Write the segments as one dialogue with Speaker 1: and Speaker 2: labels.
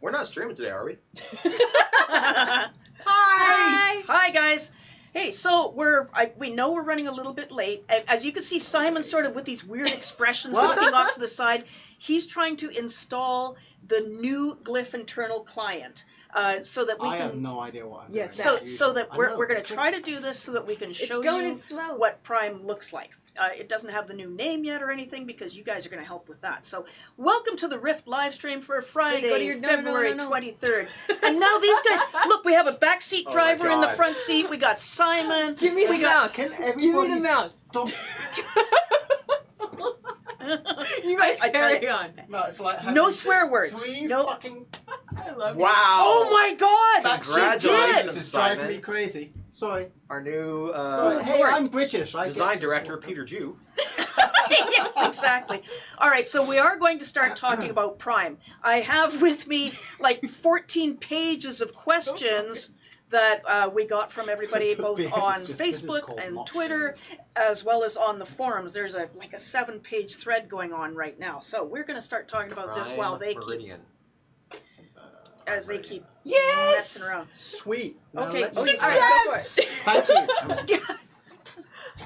Speaker 1: We're not streaming today, are we?
Speaker 2: Hi! Hi, guys. Hey, so we know we're running a little bit late. As you can see, Simon's sort of with these weird expressions looking off to the side. He's trying to install the new Glyph internal client. So that we
Speaker 3: I
Speaker 2: can.
Speaker 3: have no idea what I'm
Speaker 2: yes,
Speaker 3: doing.
Speaker 2: so that we're going to try to do this so that we can show you what Prime looks like. It doesn't have the new name yet or anything because you guys are going to help with that. So welcome to the Rift live stream for Friday, February 23rd. And now these guys, look, we have a backseat driver in the front seat. We got Simon.
Speaker 4: Give me the mouse.
Speaker 3: Can
Speaker 4: Give me the mouse.
Speaker 3: Stop.
Speaker 4: You guys carry on.
Speaker 3: No, it's like
Speaker 2: no swear words.
Speaker 3: No.
Speaker 4: I love
Speaker 1: Wow.
Speaker 2: Oh my God.
Speaker 1: Congratulations,
Speaker 3: It's driving
Speaker 1: Simon.
Speaker 3: me crazy. Sorry.
Speaker 1: Our new
Speaker 3: Hey, I'm British.
Speaker 1: design director, Peter Jew.
Speaker 2: Yes, exactly. All right, so we are going to start talking about Prime. I have with me like 14 pages of questions that we got from everybody both on Facebook and Twitter, as well as on the forums. There's like a 7-page thread going on right now. So we're going to start talking about this while they keep messing around.
Speaker 3: Sweet.
Speaker 2: Okay,
Speaker 1: Success!
Speaker 3: Thank you.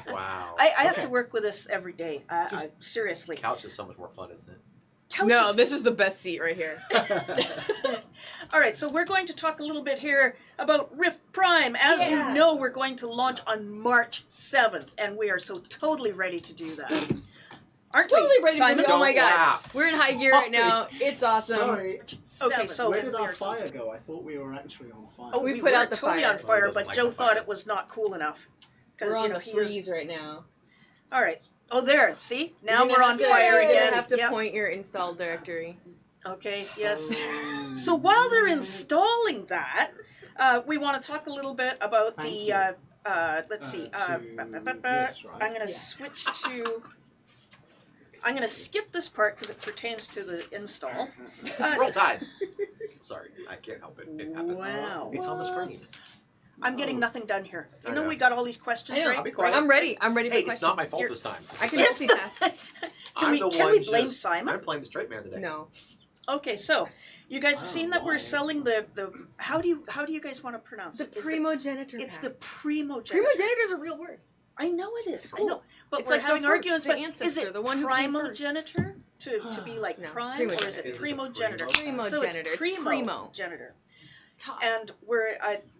Speaker 1: Wow.
Speaker 2: I have to work with this every day. Seriously.
Speaker 1: Couch is so much more fun, isn't it?
Speaker 4: No, this is the best seat right here.
Speaker 2: All right, so we're going to talk a little bit here about Rift Prime. As you know, we're going to launch on March 7th, and we are so totally ready to do that. Aren't
Speaker 4: Totally
Speaker 2: we,
Speaker 4: ready
Speaker 2: Simon?
Speaker 4: to do. Oh my God.
Speaker 1: laugh.
Speaker 4: We're in high gear right now. It's awesome.
Speaker 3: Sorry.
Speaker 2: Okay, so
Speaker 3: Where did our fire go? I thought we were actually on fire.
Speaker 2: Oh,
Speaker 4: We
Speaker 2: we
Speaker 4: put
Speaker 2: were
Speaker 4: out the
Speaker 2: totally
Speaker 4: fire.
Speaker 2: on fire,
Speaker 1: Doesn't
Speaker 2: but
Speaker 1: like
Speaker 2: Joe
Speaker 1: the
Speaker 2: thought
Speaker 1: fire.
Speaker 2: it was not cool enough.
Speaker 4: We're
Speaker 2: Because
Speaker 4: on
Speaker 2: know
Speaker 4: a freeze right now.
Speaker 2: All right. Oh, there. See? Now
Speaker 4: You're
Speaker 2: we're on fire
Speaker 4: You're
Speaker 2: again.
Speaker 4: gonna have to
Speaker 2: Yep.
Speaker 4: point your install directory.
Speaker 2: Okay. Yes. So while they're installing that, we want to talk a little bit about the. Let's see.
Speaker 3: Yes, right.
Speaker 2: I'm going to switch to. I'm going to skip this part because it pertains to the install.
Speaker 1: Roll Tide. Sorry, I can't help it. It happens.
Speaker 2: Wow.
Speaker 1: It's on the screen.
Speaker 2: I'm getting nothing done here. You
Speaker 1: I
Speaker 2: know
Speaker 1: know.
Speaker 2: we got all these questions
Speaker 4: I know.
Speaker 2: right.
Speaker 1: I'll be quiet.
Speaker 4: I'm ready. I'm ready for
Speaker 1: Hey,
Speaker 4: questions.
Speaker 1: it's not my fault this time.
Speaker 4: I can multitask.
Speaker 2: Can we blame Simon?
Speaker 1: I'm playing the straight man today.
Speaker 4: No.
Speaker 2: Okay, so you guys have seen that we're selling the how do you guys want to pronounce
Speaker 4: The
Speaker 2: it? Is
Speaker 4: Primogeniture
Speaker 2: It's
Speaker 4: pack.
Speaker 2: the Primogeniture.
Speaker 4: Primogeniture is a real word.
Speaker 2: I know it is.
Speaker 4: It's cool.
Speaker 2: I know, but
Speaker 4: It's
Speaker 2: we're
Speaker 4: like the
Speaker 2: having
Speaker 4: first,
Speaker 2: arguments.
Speaker 4: the
Speaker 2: But is
Speaker 4: ancestor,
Speaker 2: it
Speaker 4: the one who came first.
Speaker 2: primogeniture to be like
Speaker 4: No,
Speaker 2: prime, or is it
Speaker 1: Is it the
Speaker 2: primogenitor?
Speaker 1: primo?
Speaker 2: So
Speaker 4: Primogenitor.
Speaker 2: it's
Speaker 4: It's primo.
Speaker 2: primogenitor.
Speaker 4: Top.
Speaker 2: And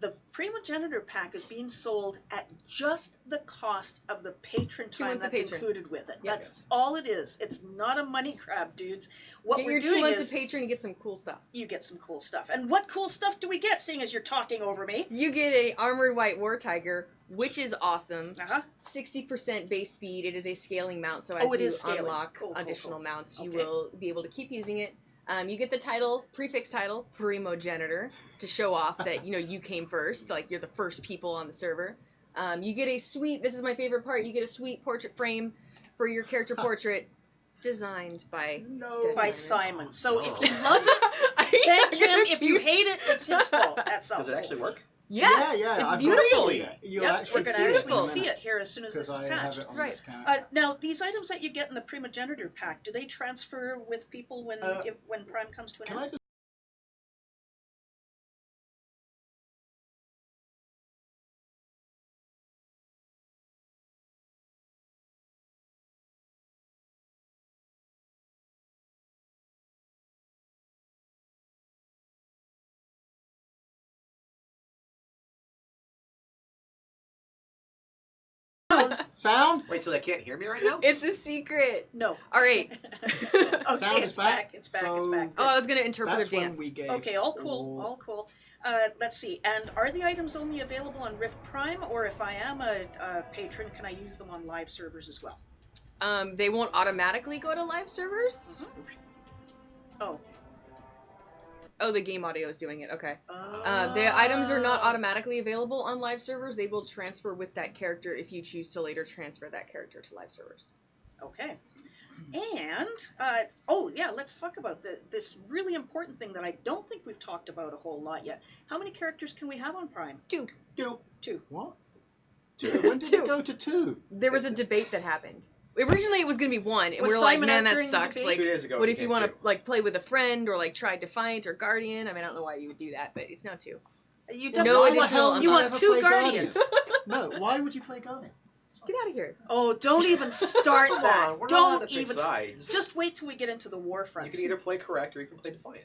Speaker 2: the Primogenitor pack is being sold at just the cost of the patron
Speaker 4: 2
Speaker 2: time
Speaker 4: months of
Speaker 2: that's
Speaker 4: patron.
Speaker 2: included with it.
Speaker 4: Yep.
Speaker 2: That's all it is. It's not a money grab, dudes. What
Speaker 4: Get
Speaker 2: we're
Speaker 4: your 2
Speaker 2: doing
Speaker 4: months
Speaker 2: is
Speaker 4: of patron and get some cool stuff.
Speaker 2: you get some cool stuff. And what cool stuff do we get, seeing as you're talking over me?
Speaker 4: You get a armored white war tiger, which is awesome.
Speaker 2: Uh-huh.
Speaker 4: 60% base speed. It is a scaling mount, so
Speaker 2: Oh,
Speaker 4: as
Speaker 2: it
Speaker 4: you
Speaker 2: is scaling.
Speaker 4: unlock
Speaker 2: Cool,
Speaker 4: additional
Speaker 2: cool.
Speaker 4: mounts, you
Speaker 2: Okay.
Speaker 4: will be able to keep using it. You get the title, prefix title, Primogenitor, to show off that you came first, like you're the first people on the server. You get a sweet. This is my favorite part. You get a sweet portrait frame for your character portrait, designed by
Speaker 2: By Simon. So
Speaker 1: Oh.
Speaker 2: if you love it, thank him. If you hate it, it's his fault. That's all.
Speaker 1: Does it actually work?
Speaker 4: Yeah,
Speaker 3: Yeah.
Speaker 4: it's
Speaker 3: I've
Speaker 4: beautiful.
Speaker 3: got it. You'll
Speaker 2: Yep,
Speaker 3: actually
Speaker 2: we're going
Speaker 3: see
Speaker 2: to
Speaker 3: it
Speaker 2: actually
Speaker 3: in a
Speaker 2: see
Speaker 3: minute,
Speaker 2: it here as soon as this
Speaker 3: 'cause
Speaker 2: is
Speaker 3: I have
Speaker 2: patched.
Speaker 3: it on
Speaker 4: right.
Speaker 3: this character.
Speaker 2: Now, these items that you get in the Primogenitor pack, do they transfer with people when Prime comes to an
Speaker 3: Can
Speaker 2: end?
Speaker 3: I just sound?
Speaker 1: Wait, so they can't hear me right now?
Speaker 4: It's a secret.
Speaker 2: No.
Speaker 4: All right.
Speaker 2: Okay,
Speaker 3: Sound
Speaker 2: it's
Speaker 3: is
Speaker 2: back. It's back. It's
Speaker 3: So
Speaker 2: back.
Speaker 4: Oh, I was gonna interpretive
Speaker 3: That's when
Speaker 4: dance.
Speaker 3: we gave
Speaker 2: Okay, all cool. All cool. Let's see. And are the items only available on Rift Prime, or if I am a patron, can I use them on live servers as well?
Speaker 4: They won't automatically go to live servers.
Speaker 2: Oh.
Speaker 4: Oh, the game audio is doing it. Okay.
Speaker 2: Oh.
Speaker 4: The items are not automatically available on live servers. They will transfer with that character if you choose to later transfer that character to live servers.
Speaker 2: Okay. And, let's talk about this really important thing that I don't think we've talked about a whole lot yet. How many characters can we have on Prime?
Speaker 4: Two.
Speaker 2: Two.
Speaker 3: What?
Speaker 1: Two.
Speaker 3: When did
Speaker 4: Two.
Speaker 3: it go to 2?
Speaker 4: There was a debate that happened. Originally, it was gonna be one, and
Speaker 2: Was
Speaker 4: we were like,
Speaker 2: Simon
Speaker 4: man, that
Speaker 2: entering the
Speaker 4: sucks.
Speaker 2: debate?
Speaker 4: Like,
Speaker 1: 2 days ago.
Speaker 4: what
Speaker 1: it
Speaker 4: if you
Speaker 1: became
Speaker 4: want to
Speaker 1: two.
Speaker 4: like play with a friend or like try Defiant or Guardian? I mean, I don't know why you would do that, but it's now 2.
Speaker 2: You
Speaker 3: Well,
Speaker 2: definitely
Speaker 4: No
Speaker 3: why the
Speaker 4: additional-
Speaker 3: hell
Speaker 2: You
Speaker 3: would
Speaker 2: want
Speaker 3: ever
Speaker 2: 2
Speaker 3: play
Speaker 2: Guardians.
Speaker 3: No, why would you play Guardian?
Speaker 4: Get out of here.
Speaker 2: Oh, don't even start
Speaker 1: Come
Speaker 2: that.
Speaker 1: on, we're not allowed
Speaker 2: Don't
Speaker 1: to pick
Speaker 2: even.
Speaker 1: sides.
Speaker 2: Just wait till we get into the war
Speaker 1: You
Speaker 2: fronts.
Speaker 1: can either play correct or you can play defiant.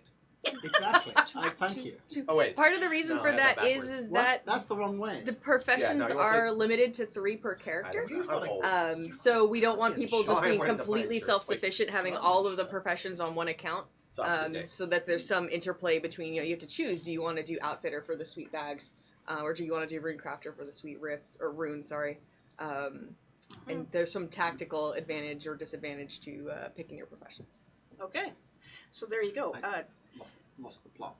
Speaker 3: Exactly. Thank you.
Speaker 1: Oh wait.
Speaker 4: Part of the reason
Speaker 1: No,
Speaker 4: for
Speaker 1: I had
Speaker 4: that
Speaker 1: that
Speaker 4: is
Speaker 1: backwards.
Speaker 4: that
Speaker 3: That's the wrong way.
Speaker 4: the professions
Speaker 1: you wanna
Speaker 4: are limited to 3 per character. So we don't want people just being completely self-sufficient, having all of the professions on one account. So that there's some interplay between, you have to choose, do you want to do outfitter for the sweet bags, or do you want to do runecrafter for the sweet riffs, or runes, sorry. And there's some tactical advantage or disadvantage to picking your professions.
Speaker 2: Okay, so there you go.
Speaker 3: Lost the plot.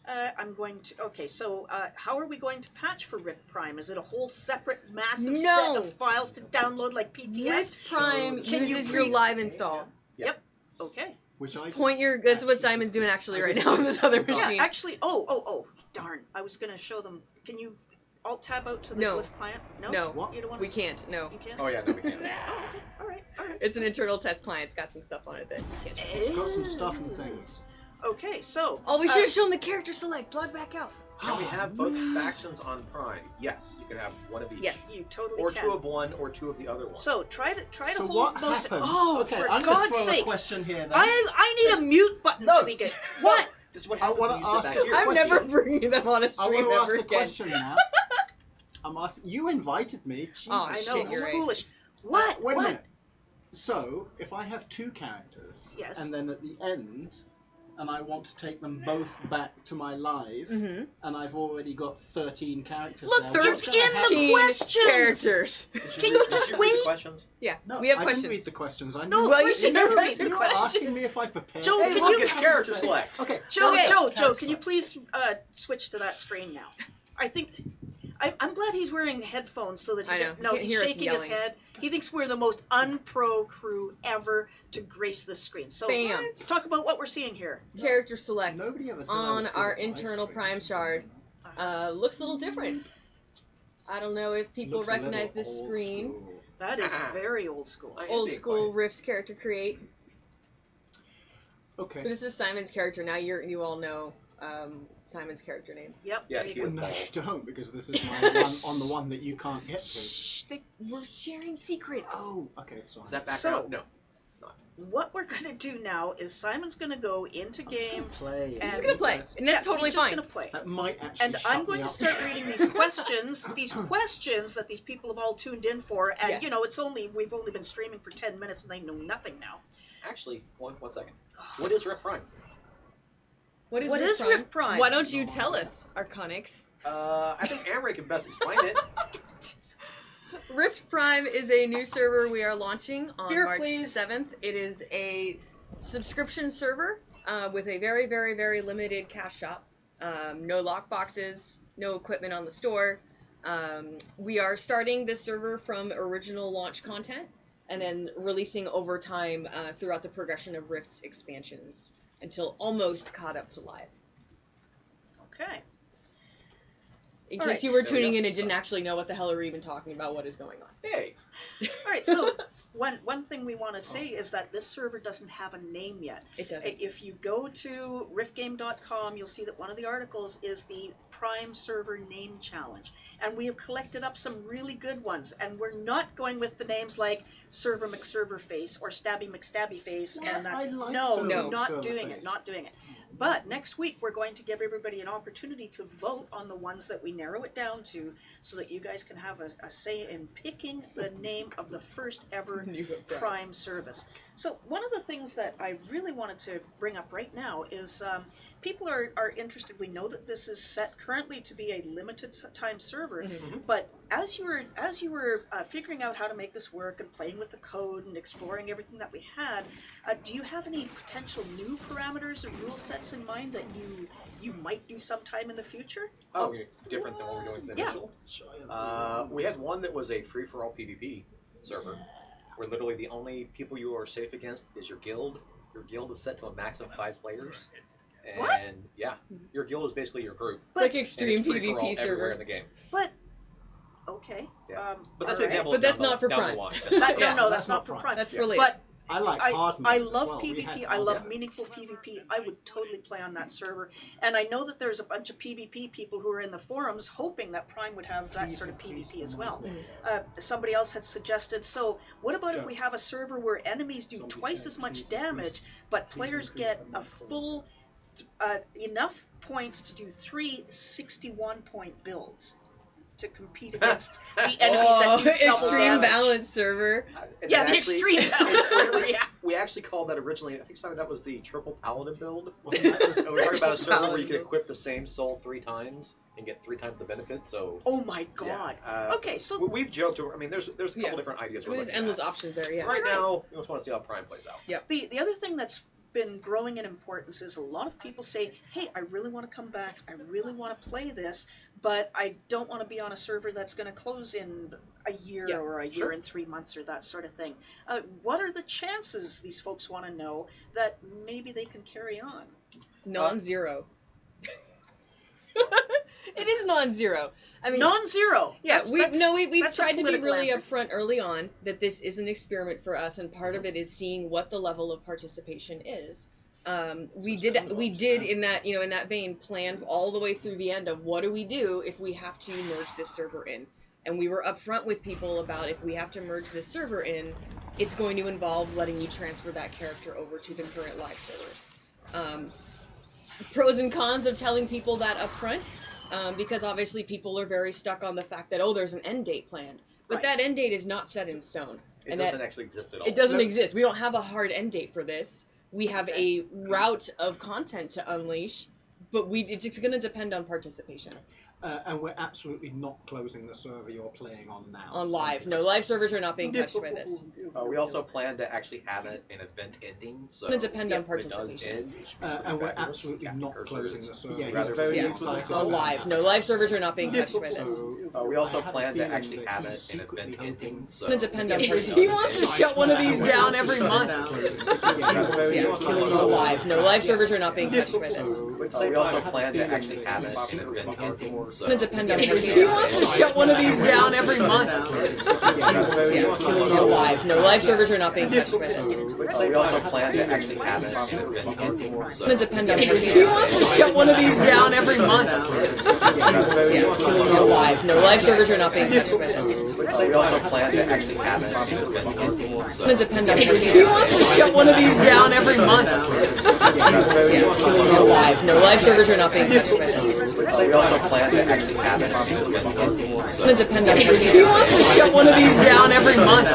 Speaker 2: I'm going to. Okay, so how are we going to patch for Rift Prime? Is it a whole separate massive
Speaker 4: No.
Speaker 2: set of files to download like PTS?
Speaker 4: Rift Prime
Speaker 2: Can you
Speaker 4: uses your
Speaker 2: pre-
Speaker 4: live install.
Speaker 2: Okay.
Speaker 3: Which I
Speaker 4: Point your. That's what Simon's doing actually right now on this other
Speaker 3: Yeah,
Speaker 4: machine.
Speaker 2: Yeah, actually. Oh, darn! I was going to show them. Can you alt tab out to the
Speaker 4: No.
Speaker 2: Glyph client? No.
Speaker 4: No,
Speaker 3: What?
Speaker 2: You don't want
Speaker 4: we can't. No,
Speaker 2: You can't.
Speaker 1: Oh yeah, no, we can't.
Speaker 2: Oh, okay. All right.
Speaker 4: it's an internal test client. It's got some stuff on it that you can't show.
Speaker 3: It's got some stuff and things.
Speaker 2: Okay, so.
Speaker 4: Oh, we should have shown the character select. Log back out.
Speaker 1: Can we have both factions on Prime? Yes, you can have one of each.
Speaker 4: Yes.
Speaker 2: You totally
Speaker 1: Or
Speaker 2: can.
Speaker 1: 2 of one, or 2 of the other one.
Speaker 2: So try to
Speaker 3: So
Speaker 2: hold
Speaker 3: what
Speaker 2: most.
Speaker 3: happens?
Speaker 2: Oh,
Speaker 3: okay,
Speaker 2: for
Speaker 3: I'm gonna
Speaker 2: God's
Speaker 3: throw a
Speaker 2: sake!
Speaker 3: question here. Then.
Speaker 2: I need a mute button
Speaker 3: No.
Speaker 2: for the game. What?
Speaker 1: This is what
Speaker 3: I
Speaker 1: happens
Speaker 3: wanna
Speaker 1: when you sit
Speaker 3: ask
Speaker 1: back
Speaker 3: a
Speaker 1: here.
Speaker 4: I'm
Speaker 3: question.
Speaker 4: never bringing them on a
Speaker 3: I
Speaker 4: stream
Speaker 3: want to ask
Speaker 4: ever
Speaker 3: a
Speaker 4: again.
Speaker 3: question now. I'm asking. You invited me. Jesus.
Speaker 4: Oh,
Speaker 2: I know
Speaker 4: shit,
Speaker 2: it's
Speaker 4: you're right.
Speaker 2: foolish. What?
Speaker 3: Wait a
Speaker 2: what?
Speaker 3: minute. So, if I have 2 characters,
Speaker 2: Yes.
Speaker 3: and then at the end, and I want to take them both back to my live,
Speaker 4: Mm-hmm.
Speaker 3: and I've already got 13 characters
Speaker 2: Look,
Speaker 3: there.
Speaker 2: it's
Speaker 3: what's gonna
Speaker 2: in the
Speaker 3: happen?
Speaker 2: questions.
Speaker 4: characters.
Speaker 1: Did
Speaker 2: Can you
Speaker 1: read-
Speaker 2: just
Speaker 1: did read the
Speaker 2: wait?
Speaker 1: questions?
Speaker 4: Yeah,
Speaker 3: No,
Speaker 4: we have
Speaker 3: I
Speaker 4: questions.
Speaker 3: didn't read the questions. I
Speaker 2: No,
Speaker 3: knew-
Speaker 4: Well, you
Speaker 2: Chris,
Speaker 4: should
Speaker 2: you never
Speaker 4: know
Speaker 2: read the
Speaker 3: You're
Speaker 2: questions.
Speaker 3: asking me if I prepared.
Speaker 2: Joe,
Speaker 1: Hey,
Speaker 2: can
Speaker 1: look,
Speaker 2: you-
Speaker 1: it's character select.
Speaker 3: Okay.
Speaker 2: Joe,
Speaker 4: Okay.
Speaker 2: Joe, can you please switch to that screen now? I think I'm glad he's wearing headphones so that he
Speaker 4: I know.
Speaker 2: no,
Speaker 4: He can't
Speaker 2: he's
Speaker 4: hear us
Speaker 2: shaking his
Speaker 4: yelling.
Speaker 2: head. He thinks we're the most unpro crew ever to grace the screen. So
Speaker 4: Bam.
Speaker 2: let's talk about what we're seeing here.
Speaker 4: Character select
Speaker 3: Nobody ever said I
Speaker 4: on
Speaker 3: was good
Speaker 4: our
Speaker 3: at live
Speaker 4: internal
Speaker 3: streams.
Speaker 4: prime shard looks a little different. I don't know if people
Speaker 3: Looks a
Speaker 4: recognize
Speaker 3: little
Speaker 4: this
Speaker 3: old
Speaker 4: screen.
Speaker 3: school.
Speaker 2: That is very old school.
Speaker 1: I am
Speaker 4: Old
Speaker 1: being
Speaker 4: school
Speaker 1: quiet.
Speaker 4: Riffs character create.
Speaker 3: Okay.
Speaker 4: This is Simon's character. Now you all know Simon's character name.
Speaker 2: Yep.
Speaker 1: Yes,
Speaker 2: there
Speaker 1: he
Speaker 2: you
Speaker 1: is
Speaker 2: go.
Speaker 3: No, you don't, because this is my one on the one that you can't get to.
Speaker 4: Shh, we're sharing secrets.
Speaker 3: Oh, okay, sorry.
Speaker 1: Is that background?
Speaker 2: So-
Speaker 1: No, it's not.
Speaker 2: What we're gonna do now is Simon's gonna go into
Speaker 3: I'm just
Speaker 2: game.
Speaker 3: gonna play.
Speaker 2: He's
Speaker 4: He's
Speaker 2: And-
Speaker 4: gonna play, and that's
Speaker 2: Yeah,
Speaker 4: totally
Speaker 2: he's just
Speaker 4: fine.
Speaker 2: gonna play.
Speaker 3: That might actually
Speaker 2: And
Speaker 3: shut
Speaker 2: I'm
Speaker 3: me
Speaker 2: going to
Speaker 3: up.
Speaker 2: start reading these questions that these people have all tuned in for, and
Speaker 4: Yes.
Speaker 2: you know, we've only been streaming for 10 minutes and they know nothing now.
Speaker 1: Actually, one second. What is Rift Prime?
Speaker 2: What is Rift Prime?
Speaker 4: Why don't you tell us, Arconix?
Speaker 1: I think Amory can best explain it.
Speaker 4: Rift Prime is a new server we are launching on
Speaker 2: Here,
Speaker 4: March
Speaker 2: please.
Speaker 4: 7th. It is a subscription server with a very, very, very limited cash shop. No lock boxes, no equipment on the store. We are starting this server from original launch content and then releasing over time throughout the progression of Rift's expansions until almost caught up to live.
Speaker 2: Okay.
Speaker 4: In
Speaker 2: All
Speaker 4: case
Speaker 2: right.
Speaker 4: you were
Speaker 1: There we
Speaker 4: tuning
Speaker 1: go.
Speaker 4: in and didn't actually know what the hell are we even talking about, what is going on.
Speaker 1: Hey,
Speaker 2: All right. So one thing we want to say is that this server doesn't have a name yet.
Speaker 4: It doesn't.
Speaker 2: If you go to riftgame.com, you'll see that one of the articles is the Prime Server Name Challenge. And we have collected up some really good ones. And we're not going with the names like Server McServerface or Stabby McStabbyface.
Speaker 3: Yeah,
Speaker 2: And that's
Speaker 3: I like
Speaker 2: no,
Speaker 3: Server
Speaker 2: not doing
Speaker 3: McServerface.
Speaker 2: it, not doing it. But next week we're going to give everybody an opportunity to vote on the ones that we narrow it down to so that you guys can have a say in picking the name of the first ever Prime service. So one of the things that I really wanted to bring up right now is people are interested. We know that this is set currently to be a limited time server, but as you were figuring out how to make this work and playing with the code and exploring everything that we had, do you have any potential new parameters or rule sets in mind that you might do sometime in the future?
Speaker 1: oh, different than what we're doing with the
Speaker 2: Yeah.
Speaker 1: initial. We had one that was a free-for-all PvP server, where literally the only people you are safe against is your guild. Your guild is set to a max of 5 players. And
Speaker 2: What?
Speaker 1: yeah, your guild is basically your group.
Speaker 4: It's like
Speaker 1: And
Speaker 4: extreme
Speaker 1: it's free-for-all
Speaker 4: PvP
Speaker 1: everywhere
Speaker 4: server.
Speaker 1: in the game.
Speaker 2: But Okay.
Speaker 1: Yeah. But that's an
Speaker 2: all right.
Speaker 1: example.
Speaker 4: But
Speaker 1: of
Speaker 4: that's
Speaker 1: down the-
Speaker 4: not for
Speaker 1: down the
Speaker 4: Prime.
Speaker 1: line.
Speaker 2: That,
Speaker 4: Yeah,
Speaker 2: no,
Speaker 3: that's
Speaker 2: that's not
Speaker 3: not
Speaker 2: for
Speaker 3: Prime.
Speaker 2: Prime.
Speaker 4: That's
Speaker 3: Yeah.
Speaker 4: for later.
Speaker 2: But
Speaker 3: I like
Speaker 2: I
Speaker 3: hard
Speaker 2: I
Speaker 3: mode as
Speaker 2: love
Speaker 3: well. We
Speaker 2: PvP.
Speaker 3: had
Speaker 2: I love
Speaker 1: Yeah.
Speaker 2: meaningful PvP. I would totally play on that server. And I know that there's a bunch of PvP people who are in the forums hoping that Prime would have that sort of PvP as well. Somebody else had suggested, so what about if we have a server where enemies do twice as much damage, but players get a full enough points to do 3 61-point builds to compete against the enemies that do double
Speaker 4: extreme
Speaker 2: damage.
Speaker 4: balance server.
Speaker 1: And
Speaker 2: Yeah,
Speaker 1: it
Speaker 2: the
Speaker 1: actually-
Speaker 2: extreme balance server, yeah.
Speaker 1: We actually called that originally. I think some of that was the triple paladin build.
Speaker 3: Wasn't that just-
Speaker 1: And we're talking about a server where you
Speaker 4: Paladin
Speaker 1: could
Speaker 4: build.
Speaker 1: equip the same soul 3 times and get 3 times the benefits. So
Speaker 2: Oh my god.
Speaker 1: yeah,
Speaker 2: Okay, so
Speaker 1: we've joked. I mean, there's a couple
Speaker 4: Yeah.
Speaker 1: different ideas.
Speaker 4: I mean,
Speaker 1: we're
Speaker 4: there's
Speaker 1: looking
Speaker 4: endless
Speaker 1: at.
Speaker 4: options there. Yeah.
Speaker 1: Right now, we just want to see how Prime plays out.
Speaker 2: the other thing that's been growing in importance is a lot of people say, hey, I really want to come back, I really want to play this, but I don't want to be on a server that's going to close in a year
Speaker 4: Yeah,
Speaker 2: or a
Speaker 1: sure.
Speaker 2: year and 3 months or that sort of thing. What are the chances, these folks want to know, that maybe they can carry on?
Speaker 4: Non-zero. It is non-zero. I mean,
Speaker 2: Non-zero.
Speaker 4: yeah,
Speaker 2: That's-
Speaker 4: we've
Speaker 2: that's a
Speaker 4: tried to be
Speaker 2: political
Speaker 4: really
Speaker 2: answer.
Speaker 4: upfront early on that this is an experiment for us, and part of it is seeing what the level of participation is. We did in that vein plan all the way through the end of what do we do if we have to merge this server in, and we were upfront with people about if we have to merge this server in, it's going to involve letting you transfer that character over to the current live servers. Pros and cons of telling people that upfront. Because obviously people are very stuck on the fact that, oh, there's an end date planned. But
Speaker 2: Right.
Speaker 4: that end date is not set in stone.
Speaker 1: It
Speaker 4: And
Speaker 1: doesn't
Speaker 4: that
Speaker 1: actually exist at all.
Speaker 4: it doesn't
Speaker 3: No.
Speaker 4: exist. We don't have a hard end date for this. We have
Speaker 2: Okay.
Speaker 4: a route of content to unleash, but it's going to depend on participation.
Speaker 3: And we're absolutely not closing the server you're playing on now.
Speaker 4: On live. No, live servers are not being touched by this.
Speaker 1: We also plan to actually have it an event ending. So
Speaker 4: It's going to depend on
Speaker 1: when it does
Speaker 4: participation.
Speaker 1: end, it should be pretty
Speaker 3: And we're
Speaker 1: fabulous.
Speaker 3: absolutely
Speaker 1: Captain
Speaker 3: not
Speaker 1: Cursor
Speaker 3: closing
Speaker 1: is
Speaker 3: the server.
Speaker 1: rather
Speaker 3: He's very
Speaker 1: pleased
Speaker 3: excited
Speaker 1: with the
Speaker 4: On
Speaker 3: about
Speaker 1: result.
Speaker 4: live.
Speaker 3: that.
Speaker 4: No, live servers are not being touched by this.
Speaker 3: So,
Speaker 1: We
Speaker 3: I
Speaker 1: also
Speaker 3: have a
Speaker 1: plan to
Speaker 3: feeling
Speaker 1: actually
Speaker 3: that
Speaker 1: have
Speaker 3: he's
Speaker 1: it an
Speaker 3: secretly
Speaker 1: event
Speaker 3: hoping-
Speaker 1: ending. So
Speaker 4: It's going to depend on
Speaker 1: Yeah,
Speaker 4: participation. He wants to shut one of these down every month. No, live. No, live servers are not being touched by this.
Speaker 1: we also plan to actually have it an event ending. So
Speaker 4: It's going to depend on participation. He wants to shut one of these down every month. No, live. No, live servers are not being touched by this.
Speaker 1: we also plan to actually have it an event ending. So
Speaker 4: It's going to depend on participation. He wants to shut one of these down every month. No, live. No, live servers are not being touched by this.
Speaker 1: we also plan to actually have it an event ending.
Speaker 4: It's
Speaker 1: So
Speaker 4: going to depend on participation. He wants to shut one of these down every month. No, live. No, live servers are not being touched by this.
Speaker 1: we also plan to actually have it an event ending.
Speaker 4: It's
Speaker 1: So
Speaker 4: going to depend on participation. He wants to shut one of these down every month.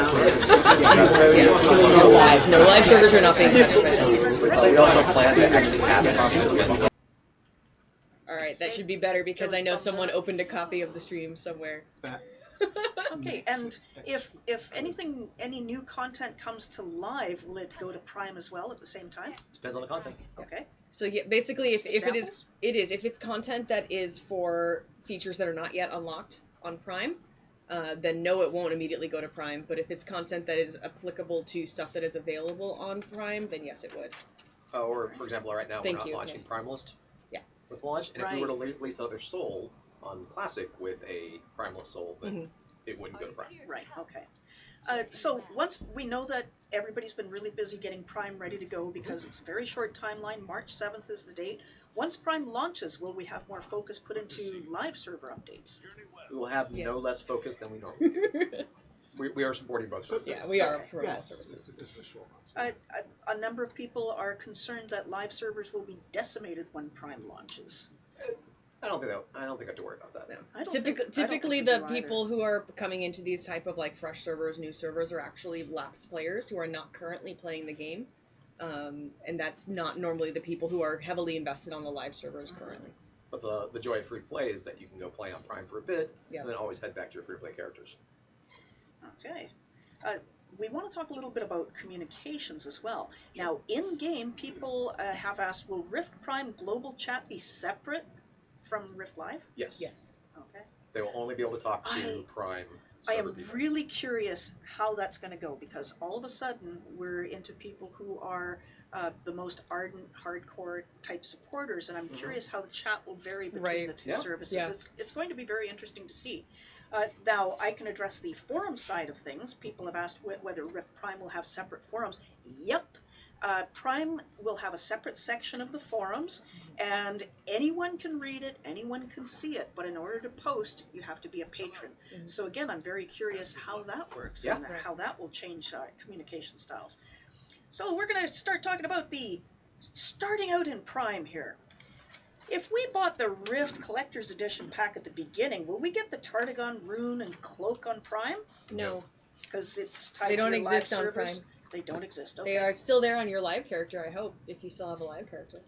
Speaker 4: No, live. No, live servers are not being touched by this.
Speaker 1: we also plan to actually have it an event ending.
Speaker 4: Alright, that should be better because I know someone opened a copy of the stream somewhere.
Speaker 2: Okay, and if any new content comes to live, will it go to Prime as well at the same time?
Speaker 1: Depends on the content.
Speaker 2: Okay.
Speaker 4: So yeah, basically if
Speaker 2: Examples?
Speaker 4: if it's content that is for features that are not yet unlocked on Prime, then no, it won't immediately go to Prime. But if it's content that is applicable to stuff that is available on Prime, then yes, it would.
Speaker 1: Or, for example, right now
Speaker 4: Thank
Speaker 1: we're not
Speaker 4: you,
Speaker 1: launching
Speaker 4: yeah.
Speaker 1: Prime List
Speaker 4: Yeah.
Speaker 1: with launch, and if
Speaker 2: Right.
Speaker 1: we were to release another Soul on Classic with a Prime List Soul, then it wouldn't go to Prime.
Speaker 2: Right, okay. So once we know that everybody's been really busy getting Prime ready to go because it's a very short timeline, March 7th is the date. Once Prime launches, will we have more focus put into live server updates?
Speaker 1: We will have no
Speaker 4: Yes.
Speaker 1: less focus than we normally do. We are supporting both services.
Speaker 4: Yeah, we are
Speaker 2: Okay.
Speaker 4: for all
Speaker 3: Yes,
Speaker 4: services.
Speaker 3: is the short answer.
Speaker 2: A number of people are concerned that live servers will be decimated when Prime launches.
Speaker 1: I don't think I have to worry about that.
Speaker 4: No.
Speaker 2: I don't
Speaker 4: Typically,
Speaker 2: think- I don't
Speaker 4: typically
Speaker 2: think
Speaker 4: the
Speaker 2: we do either.
Speaker 4: people who are coming into these type of like fresh servers, new servers, are actually lapsed players who are not currently playing the game, and that's not normally the people who are heavily invested on the live servers currently.
Speaker 1: But the joy of free play is that you can go play on Prime for a bit,
Speaker 4: Yeah.
Speaker 1: and then always head back to your free play characters.
Speaker 2: Okay. We want to talk a little bit about communications as well. Now, in-game, people have asked, will Rift Prime global chat be separate from Rift Live?
Speaker 1: Yes.
Speaker 4: Yes.
Speaker 2: Okay.
Speaker 1: They will only be able to talk to
Speaker 2: I-
Speaker 1: Prime
Speaker 2: I
Speaker 1: server
Speaker 2: am
Speaker 1: people.
Speaker 2: really curious how that's going to go because all of a sudden we're into people who are the most ardent, hardcore type supporters, and I'm curious how the chat will vary between
Speaker 4: Right.
Speaker 2: the two
Speaker 1: Yeah.
Speaker 2: services.
Speaker 4: Yeah.
Speaker 2: It's going to be very interesting to see. Now, I can address the forum side of things. People have asked whether Rift Prime will have separate forums. Yep. Prime will have a separate section of the forums, and anyone can read it, anyone can see it, but in order to post, you have to be a patron.
Speaker 4: Mhm.
Speaker 2: So again, I'm very curious how that works
Speaker 1: Yeah.
Speaker 2: and how that will change communication styles. So we're going to start talking about the starting out in Prime here. If we bought the Rift Collector's Edition pack at the beginning, will we get the Tardigon rune and cloak on Prime?
Speaker 4: No,
Speaker 2: Because it's tied
Speaker 4: they
Speaker 2: to
Speaker 4: don't
Speaker 2: your live
Speaker 4: exist on
Speaker 2: servers?
Speaker 4: Prime.
Speaker 2: They don't exist. Okay.
Speaker 4: They are still there on your live character, I hope, if you still have a live character.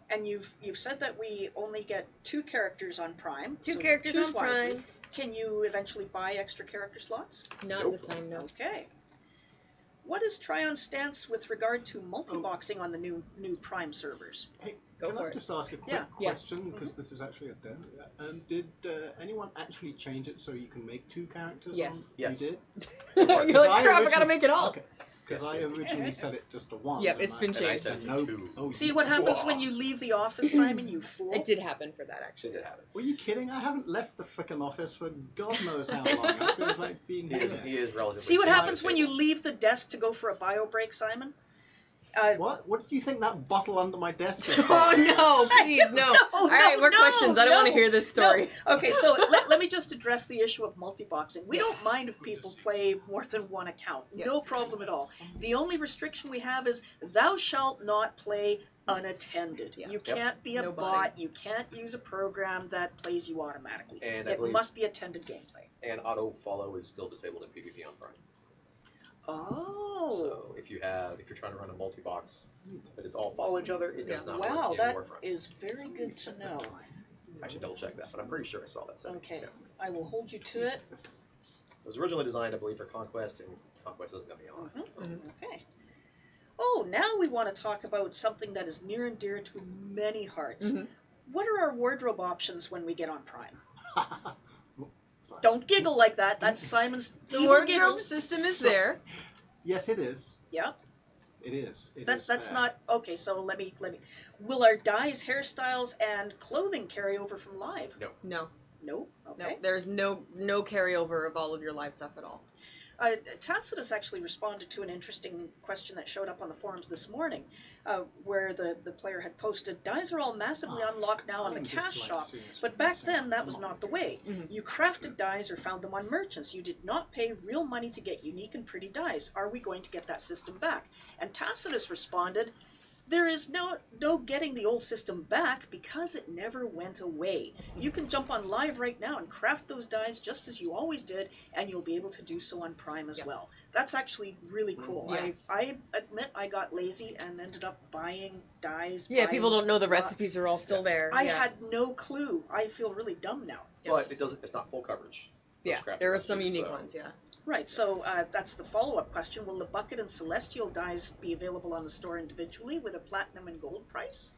Speaker 2: And you've said that we only get 2 characters on Prime.
Speaker 4: Two
Speaker 2: so
Speaker 4: characters
Speaker 2: choose
Speaker 4: on
Speaker 2: wisely.
Speaker 4: Prime.
Speaker 2: Can you eventually buy extra character slots?
Speaker 4: Not
Speaker 1: Nope.
Speaker 4: this time, no.
Speaker 2: Okay. What is Trion's stance with regard to multi-boxing on the new Prime servers?
Speaker 3: Hey,
Speaker 4: Go
Speaker 3: can
Speaker 4: for
Speaker 3: I
Speaker 4: it.
Speaker 3: just ask a quick
Speaker 2: Yeah.
Speaker 3: question? Because this is actually a demo. Did anyone actually change it so you can make 2 characters?
Speaker 4: Yes.
Speaker 1: Yes.
Speaker 3: You did?
Speaker 4: You're like,
Speaker 3: Because
Speaker 4: crap, I gotta
Speaker 3: originally-
Speaker 4: make it all.
Speaker 3: Okay. Because
Speaker 1: Yes.
Speaker 3: I originally set it just to 1.
Speaker 4: Yep,
Speaker 3: and
Speaker 4: it's been
Speaker 1: And I
Speaker 4: changed.
Speaker 1: said
Speaker 3: No.
Speaker 1: 2.
Speaker 3: Oh,
Speaker 2: See what happens when you leave the office, Simon, you fool.
Speaker 4: It did happen for that,
Speaker 1: She
Speaker 4: actually.
Speaker 1: did have it.
Speaker 3: Were you kidding? I haven't left the frickin' office for God knows how long. I feel like being
Speaker 1: He is,
Speaker 3: here.
Speaker 1: he is relatively.
Speaker 2: See what
Speaker 1: close to
Speaker 2: happens
Speaker 1: the
Speaker 2: when you
Speaker 1: table.
Speaker 2: leave the desk to go for a bio break, Simon?
Speaker 3: What? What do you think that bottle under my desk is for?
Speaker 4: Oh no, please, no. All right, more questions. I don't want to hear this story.
Speaker 2: No. Okay, so let me just address the issue of multi-boxing. We don't mind if people play more than one account.
Speaker 4: Yeah.
Speaker 2: No problem at all. The only restriction we have is thou shalt not play unattended.
Speaker 4: Yeah.
Speaker 2: You can't be a
Speaker 4: No
Speaker 2: bot. You can't use a program that plays you automatically.
Speaker 1: And I
Speaker 2: It
Speaker 1: believe-
Speaker 2: must be attended gameplay.
Speaker 1: And auto follow is still disabled in PvP on Prime.
Speaker 2: Oh.
Speaker 1: So if you're trying to run a multi-box that is all follow each other, it does
Speaker 4: Yeah.
Speaker 1: not
Speaker 2: Wow,
Speaker 1: work
Speaker 2: that
Speaker 1: anymore for us.
Speaker 2: is very good to know.
Speaker 1: I should double check that, but I'm pretty sure I saw that setting.
Speaker 2: Okay,
Speaker 1: Yeah.
Speaker 2: I will hold you to it.
Speaker 1: It was originally designed, I believe, for Conquest, and Conquest isn't going to be on.
Speaker 2: Mhm. Okay. Oh, now we want to talk about something that is near and dear to many hearts.
Speaker 4: Mhm.
Speaker 2: What are our wardrobe options when we get on Prime?
Speaker 3: Sorry.
Speaker 2: Don't giggle like that. That's Simon's
Speaker 4: The
Speaker 2: evil
Speaker 4: wardrobe
Speaker 2: giggle.
Speaker 4: system is
Speaker 3: So-
Speaker 4: there.
Speaker 3: Yes, it is.
Speaker 2: Yeah,
Speaker 3: It is. It
Speaker 2: that's
Speaker 3: is
Speaker 2: that's
Speaker 3: there.
Speaker 2: not okay. So let me. Will our dyes, hairstyles, and clothing carry over from live?
Speaker 4: No,
Speaker 2: No.
Speaker 4: no.
Speaker 2: Okay.
Speaker 4: There's no carryover of all of your live stuff at all.
Speaker 2: Tacitus actually responded to an interesting question that showed up on the forums this morning, where the player had posted, dyes are all massively unlocked now on the
Speaker 3: I'm just,
Speaker 2: cash
Speaker 3: like,
Speaker 2: shop,
Speaker 3: seriously
Speaker 2: but back
Speaker 3: saying,
Speaker 2: then that
Speaker 3: come
Speaker 2: was
Speaker 3: on.
Speaker 2: not the way.
Speaker 4: Mhm.
Speaker 2: You crafted dyes or found them on merchants. You did not pay real money to get unique and pretty dyes. Are we going to get that system back? And Tacitus responded, there is no getting the old system back because it never went away. You can jump on live right now and craft those dyes just as you always did, and you'll be able to do so on Prime as
Speaker 4: Yep.
Speaker 2: well. That's actually really cool.
Speaker 4: Yeah.
Speaker 2: I admit I got lazy and ended up buying dyes.
Speaker 4: Yeah,
Speaker 2: buying
Speaker 4: people don't know the
Speaker 2: lots.
Speaker 4: recipes are all still there.
Speaker 2: I
Speaker 4: yeah.
Speaker 2: had no clue. I feel really dumb now.
Speaker 1: But it's not full coverage. Those
Speaker 4: Yeah,
Speaker 1: crafting
Speaker 4: there are some
Speaker 1: recipes,
Speaker 4: unique
Speaker 1: so-
Speaker 4: ones, yeah.
Speaker 2: Right, so that's the follow-up question. Will the bucket and celestial dyes be available on the store individually with a platinum and gold price?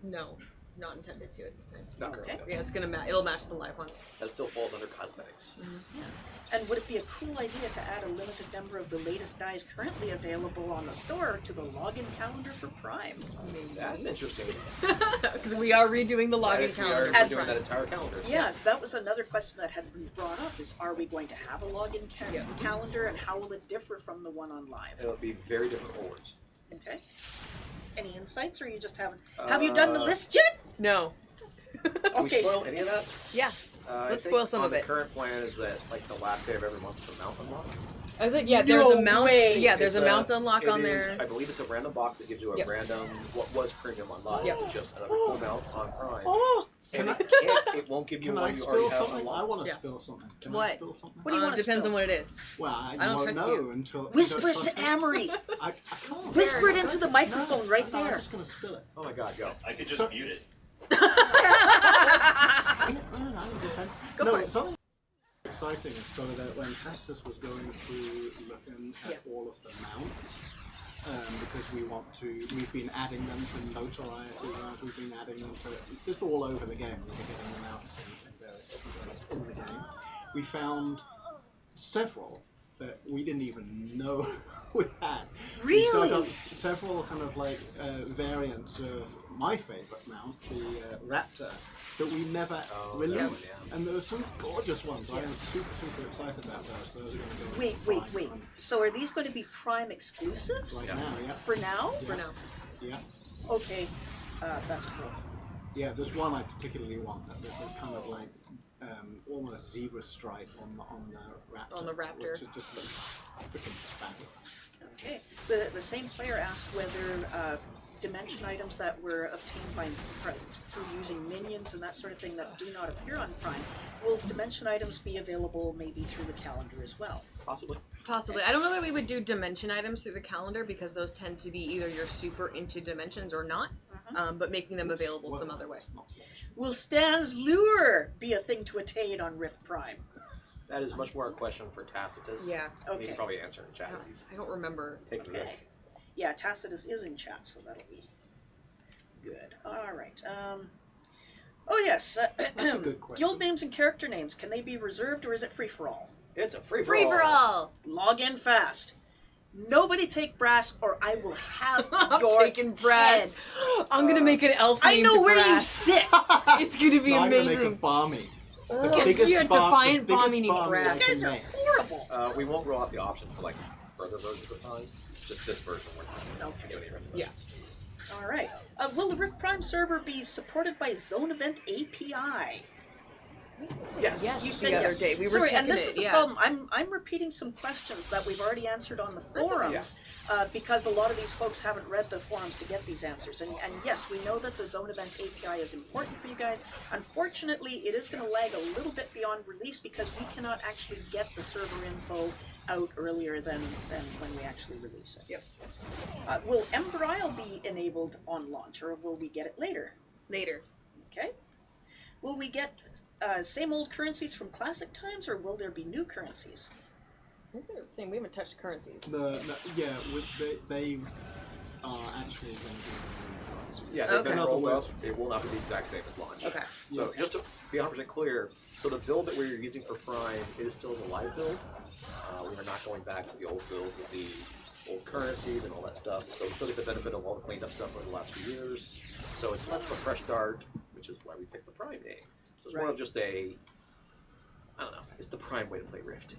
Speaker 4: No, not intended to at this time.
Speaker 1: Not currently,
Speaker 2: Okay.
Speaker 1: no.
Speaker 4: Yeah, it's gonna it'll match the live ones.
Speaker 1: That still falls under cosmetics.
Speaker 2: And would it be a cool idea to add a limited number of the latest dyes currently available on the store to the login calendar for Prime?
Speaker 4: Maybe.
Speaker 1: That's interesting.
Speaker 4: Because we are redoing the
Speaker 1: That
Speaker 4: login
Speaker 1: is- we are
Speaker 4: calendar.
Speaker 2: And-
Speaker 1: doing that entire calendar.
Speaker 2: Yeah, that was another question that had been brought up, is are we going to have a login
Speaker 4: Yeah.
Speaker 2: calendar, and how will it differ from the one on live?
Speaker 1: It'll be very different rewards.
Speaker 2: Okay. Any insights, or you just haven't? Have you done the list yet?
Speaker 4: No.
Speaker 1: Can we
Speaker 2: Okay,
Speaker 1: spoil any of that?
Speaker 4: Yeah.
Speaker 1: I
Speaker 4: Let's
Speaker 1: think
Speaker 4: spoil some
Speaker 1: on
Speaker 4: of
Speaker 1: the
Speaker 4: it.
Speaker 1: current plan is that like the last day of every month is a mount unlock.
Speaker 4: I think there's a
Speaker 2: No
Speaker 4: mount.
Speaker 2: way.
Speaker 4: Yeah, there's
Speaker 1: It's
Speaker 4: a mount unlock
Speaker 1: it
Speaker 4: on
Speaker 1: is-
Speaker 4: there.
Speaker 1: I believe it's a random box that gives you a
Speaker 4: Yep.
Speaker 1: random what was premium on live,
Speaker 4: Yep.
Speaker 1: but just another cool mount on Prime.
Speaker 2: Oh,
Speaker 1: And
Speaker 3: Can
Speaker 1: it won't give you
Speaker 3: Can I
Speaker 1: one you already
Speaker 3: spill
Speaker 1: have
Speaker 3: something? I
Speaker 1: unlocked.
Speaker 3: want to
Speaker 4: Yeah.
Speaker 3: spill something. Can I
Speaker 4: What?
Speaker 3: spill something?
Speaker 2: what do you want to
Speaker 4: Depends
Speaker 2: spill?
Speaker 4: on what it is.
Speaker 3: Well, I
Speaker 4: don't
Speaker 3: won't
Speaker 4: trust
Speaker 3: know
Speaker 4: you.
Speaker 3: until
Speaker 2: Whisper it
Speaker 3: until
Speaker 2: to
Speaker 3: something-
Speaker 2: Amory.
Speaker 3: I can't.
Speaker 2: Whisper it into the microphone right
Speaker 3: No, I'm
Speaker 2: there.
Speaker 3: just gonna spill it.
Speaker 1: Oh my god, go.
Speaker 5: I could just
Speaker 3: So-
Speaker 5: mute it.
Speaker 4: Go
Speaker 3: no,
Speaker 4: for it.
Speaker 3: something exciting is so that when Tastus was going through looking at
Speaker 4: Yeah.
Speaker 3: all of the mounts, because we've been adding them to notoriety, we've been adding them to just all over the game. We've been getting the mounts in various different ways in the game. We found several that we didn't even know we had.
Speaker 2: Really?
Speaker 3: We dug up several kind of like variants of my favorite mount, the Raptor, that we never released.
Speaker 1: yeah.
Speaker 3: And there were some gorgeous ones. I was super excited about those. Those are going to go
Speaker 2: Wait. So are these going to be Prime exclusives?
Speaker 3: Right
Speaker 1: Yeah.
Speaker 3: now, yeah.
Speaker 2: For now?
Speaker 3: Yeah.
Speaker 4: For now.
Speaker 3: Yeah.
Speaker 2: Okay. That's cool.
Speaker 3: Yeah, there's one I particularly want. There's a kind of like almost zebra stripe on the Raptor.
Speaker 4: On the Raptor.
Speaker 3: Which is just looks freaking fabulous.
Speaker 2: Okay. The same player asked whether dimension items that were obtained through using minions and that sort of thing that do not appear on Prime, will dimension items be available maybe through the calendar as well?
Speaker 1: Possibly.
Speaker 4: Possibly. I don't know that we would do dimension items through the calendar because those tend to be either you're super into dimensions or not, but making them available some other way.
Speaker 2: Will Stan's Lure be a thing to attain on Rift Prime?
Speaker 1: That is much more a question for Tacitus.
Speaker 4: Yeah.
Speaker 1: He
Speaker 2: Okay.
Speaker 1: can probably answer in chat. He's
Speaker 4: I don't remember.
Speaker 1: taking
Speaker 2: Okay.
Speaker 1: Rick.
Speaker 2: Yeah, Tacitus is in chat, so that'll be good. All right. Oh yes.
Speaker 3: That's a good question.
Speaker 2: Guild names and character names, can they be reserved or is it free for all?
Speaker 1: It's a free for
Speaker 4: Free for all!
Speaker 2: Log in fast. Nobody take brass, or I will have
Speaker 4: I'm
Speaker 2: your
Speaker 4: taking brass.
Speaker 2: head.
Speaker 4: I'm gonna make an elf
Speaker 2: I
Speaker 4: named
Speaker 2: know where you
Speaker 4: Brass.
Speaker 2: sit.
Speaker 4: It's gonna be
Speaker 3: No, I'm gonna make a
Speaker 4: amazing.
Speaker 3: Barmy.
Speaker 2: Ugh,
Speaker 4: you're a defiant Barmy
Speaker 3: biggest
Speaker 4: named
Speaker 3: Barmy
Speaker 4: Brass.
Speaker 3: I
Speaker 2: You
Speaker 3: can
Speaker 2: guys are
Speaker 3: make.
Speaker 2: horrible.
Speaker 1: We won't roll out the option for like further versions of Prime. Just this version we're not
Speaker 2: Okay.
Speaker 1: giving any
Speaker 4: Yeah.
Speaker 1: recommendations.
Speaker 2: All right. Will the Rift Prime server be supported by Zone Event API?
Speaker 1: Yes.
Speaker 4: Yes,
Speaker 2: You
Speaker 4: the
Speaker 2: said
Speaker 4: other
Speaker 2: yes.
Speaker 4: day. We were
Speaker 2: Sorry,
Speaker 4: checking
Speaker 2: and this
Speaker 4: it,
Speaker 2: is the
Speaker 4: yeah.
Speaker 2: problem. I'm repeating some questions that we've already answered on the forums because a lot of these folks haven't read the forums to get these answers. And yes, we know that the Zone Event API is important for you guys. Unfortunately, it is going to lag a little bit beyond release because we cannot actually get the server info out earlier than when we actually release it.
Speaker 4: Yep.
Speaker 2: Will Ember Isle be enabled on launch, or will we get it later?
Speaker 4: Later.
Speaker 2: Okay. Will we get same old currencies from classic times, or will there be new currencies?
Speaker 4: I think they're the same. We haven't touched currencies.
Speaker 3: They are actually going to be
Speaker 1: Yeah, they've been
Speaker 4: Okay.
Speaker 1: rolled up. It will not be the exact same as launch.
Speaker 4: Okay.
Speaker 1: So just to be 100% clear, so the build that we're using for Prime is still the live build. We are not going back to the old build with the old currencies and all that stuff. So we still get the benefit of all the cleaned up stuff over the last few years. So it's less of a fresh start, which is why we picked the Prime name. So it's more of just a, I don't know, it's the Prime way to play Rift.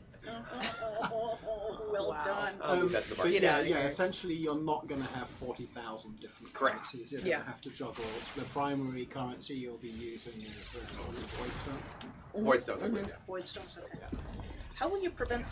Speaker 2: Well
Speaker 4: Wow.
Speaker 2: done.
Speaker 1: I'll leave that to the
Speaker 3: But
Speaker 1: market.
Speaker 4: Get
Speaker 3: yeah,
Speaker 4: out of
Speaker 3: yeah,
Speaker 4: here.
Speaker 3: essentially you're not going to have 40,000 different
Speaker 1: Correct.
Speaker 3: currencies. You're
Speaker 4: Yeah.
Speaker 3: going to have to juggle. The primary currency you'll be using is Voidstone.
Speaker 1: Void Stones, I believe, yeah.
Speaker 2: Void stones, okay. How will you prevent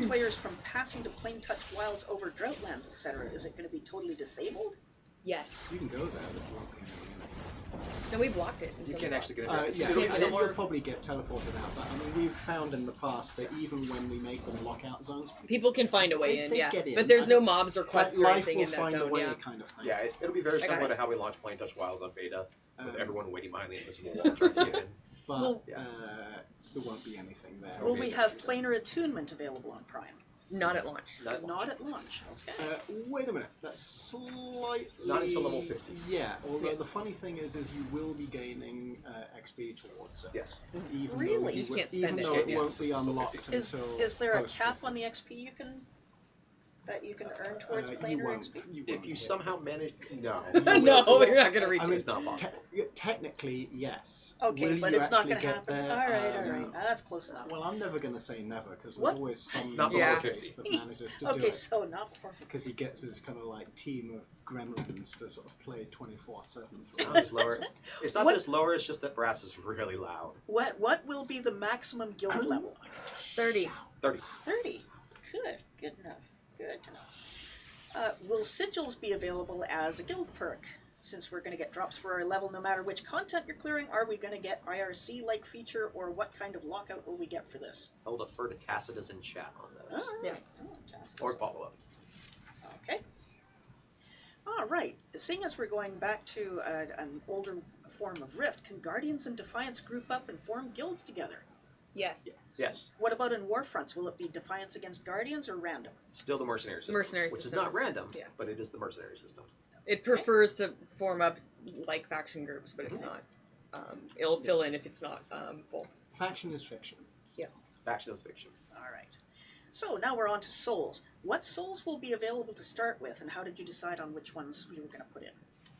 Speaker 2: players from passing to plain touch wilds over droughtlands, etc.? Is it going to be totally disabled?
Speaker 4: Yes.
Speaker 3: You can go there, but you won't be able to get
Speaker 4: No, we blocked it. in
Speaker 1: You
Speaker 4: some
Speaker 1: can't actually get
Speaker 4: spots.
Speaker 1: it. It's
Speaker 3: yeah,
Speaker 1: it'll be
Speaker 3: and
Speaker 1: similar.
Speaker 3: you'll probably get teleported out. But I mean, we've found in the past that even when we make them lockout zones,
Speaker 4: People can find a way in,
Speaker 3: They
Speaker 4: yeah.
Speaker 3: get in.
Speaker 4: But there's
Speaker 3: I
Speaker 4: no
Speaker 3: think
Speaker 4: mobs or quests or
Speaker 3: life
Speaker 4: anything
Speaker 3: will
Speaker 4: in that
Speaker 3: find a
Speaker 4: zone,
Speaker 3: way,
Speaker 4: yeah.
Speaker 3: kind of thing.
Speaker 1: Yeah, it'll be very
Speaker 4: I got
Speaker 1: similar
Speaker 4: it.
Speaker 1: to how we launched Plain Touch Wilds on beta, with
Speaker 3: Um,
Speaker 1: everyone waiting behind the invisible wall trying to get in.
Speaker 3: But
Speaker 2: Well-
Speaker 3: there won't be anything there.
Speaker 2: Will we have planar attunement available on Prime?
Speaker 4: Not at launch.
Speaker 1: Not at
Speaker 2: Not
Speaker 1: launch.
Speaker 2: at launch. Okay.
Speaker 3: Wait a minute. That's slightly
Speaker 1: Not until level 50.
Speaker 3: Yeah. Although
Speaker 4: Yeah.
Speaker 3: the funny thing is you will be gaining XP towards it.
Speaker 1: Yes.
Speaker 3: Even
Speaker 2: Really?
Speaker 3: though
Speaker 2: You
Speaker 4: just can't
Speaker 3: even
Speaker 4: spend it.
Speaker 3: though
Speaker 1: Can't
Speaker 3: it
Speaker 1: use
Speaker 3: won't
Speaker 1: the
Speaker 3: be
Speaker 1: system till
Speaker 3: unlocked
Speaker 1: 50.
Speaker 3: until.
Speaker 2: Is there a
Speaker 3: post
Speaker 2: cap
Speaker 3: 50.
Speaker 2: on the XP you can earn towards
Speaker 3: You
Speaker 2: planar
Speaker 3: won't.
Speaker 2: XP?
Speaker 3: You
Speaker 1: If
Speaker 3: won't
Speaker 1: you
Speaker 3: get
Speaker 1: somehow manage, no.
Speaker 4: No, you're not gonna reach
Speaker 3: I
Speaker 4: it.
Speaker 3: mean,
Speaker 1: It's not possible.
Speaker 3: Technically, yes.
Speaker 2: Okay,
Speaker 3: Will
Speaker 2: but
Speaker 3: you
Speaker 2: it's not
Speaker 3: actually
Speaker 2: going to
Speaker 3: get
Speaker 2: happen.
Speaker 3: there?
Speaker 2: All right. That's close enough.
Speaker 3: Well, I'm never going to say never because there's
Speaker 2: What?
Speaker 3: always some
Speaker 1: Not
Speaker 4: before
Speaker 3: case
Speaker 1: 50.
Speaker 3: that manages to do
Speaker 2: Okay,
Speaker 3: it
Speaker 2: so not before.
Speaker 3: because he gets his kind of like team of gremlins to sort of play 24/7.
Speaker 1: It's not just lower. It's not
Speaker 2: What-
Speaker 1: that it's lower. It's just that brass is really loud.
Speaker 2: What will be the maximum guild level?
Speaker 4: 30.
Speaker 1: 30.
Speaker 2: 30. Good enough. Good to know. Will sigils be available as a guild perk? Since we're going to get drops for our level no matter which content you're clearing, are we going to get IRC-like feature, or what kind of lockout will we get for this?
Speaker 1: I'll defer to Tacitus in chat on those.
Speaker 2: All
Speaker 4: Yeah.
Speaker 2: right. Oh, Tacitus.
Speaker 1: Or follow up.
Speaker 2: Okay. All right. Seeing as we're going back to an older form of Rift, can Guardians and Defiance group up and form guilds together?
Speaker 4: Yes.
Speaker 1: Yes.
Speaker 2: What about in Warfronts? Will it be Defiance against Guardians or random?
Speaker 1: Still the mercenary system.
Speaker 4: Mercenary
Speaker 1: which
Speaker 4: system.
Speaker 1: is not random,
Speaker 4: Yeah.
Speaker 1: but it is the mercenary system.
Speaker 4: It prefers to form up like faction groups, but it's not. It'll fill in if it's not full.
Speaker 3: Faction is fiction.
Speaker 1: Faction is fiction.
Speaker 2: All right. So now we're on to souls. What souls will be available to start with, and how did you decide on which ones we were going to put in?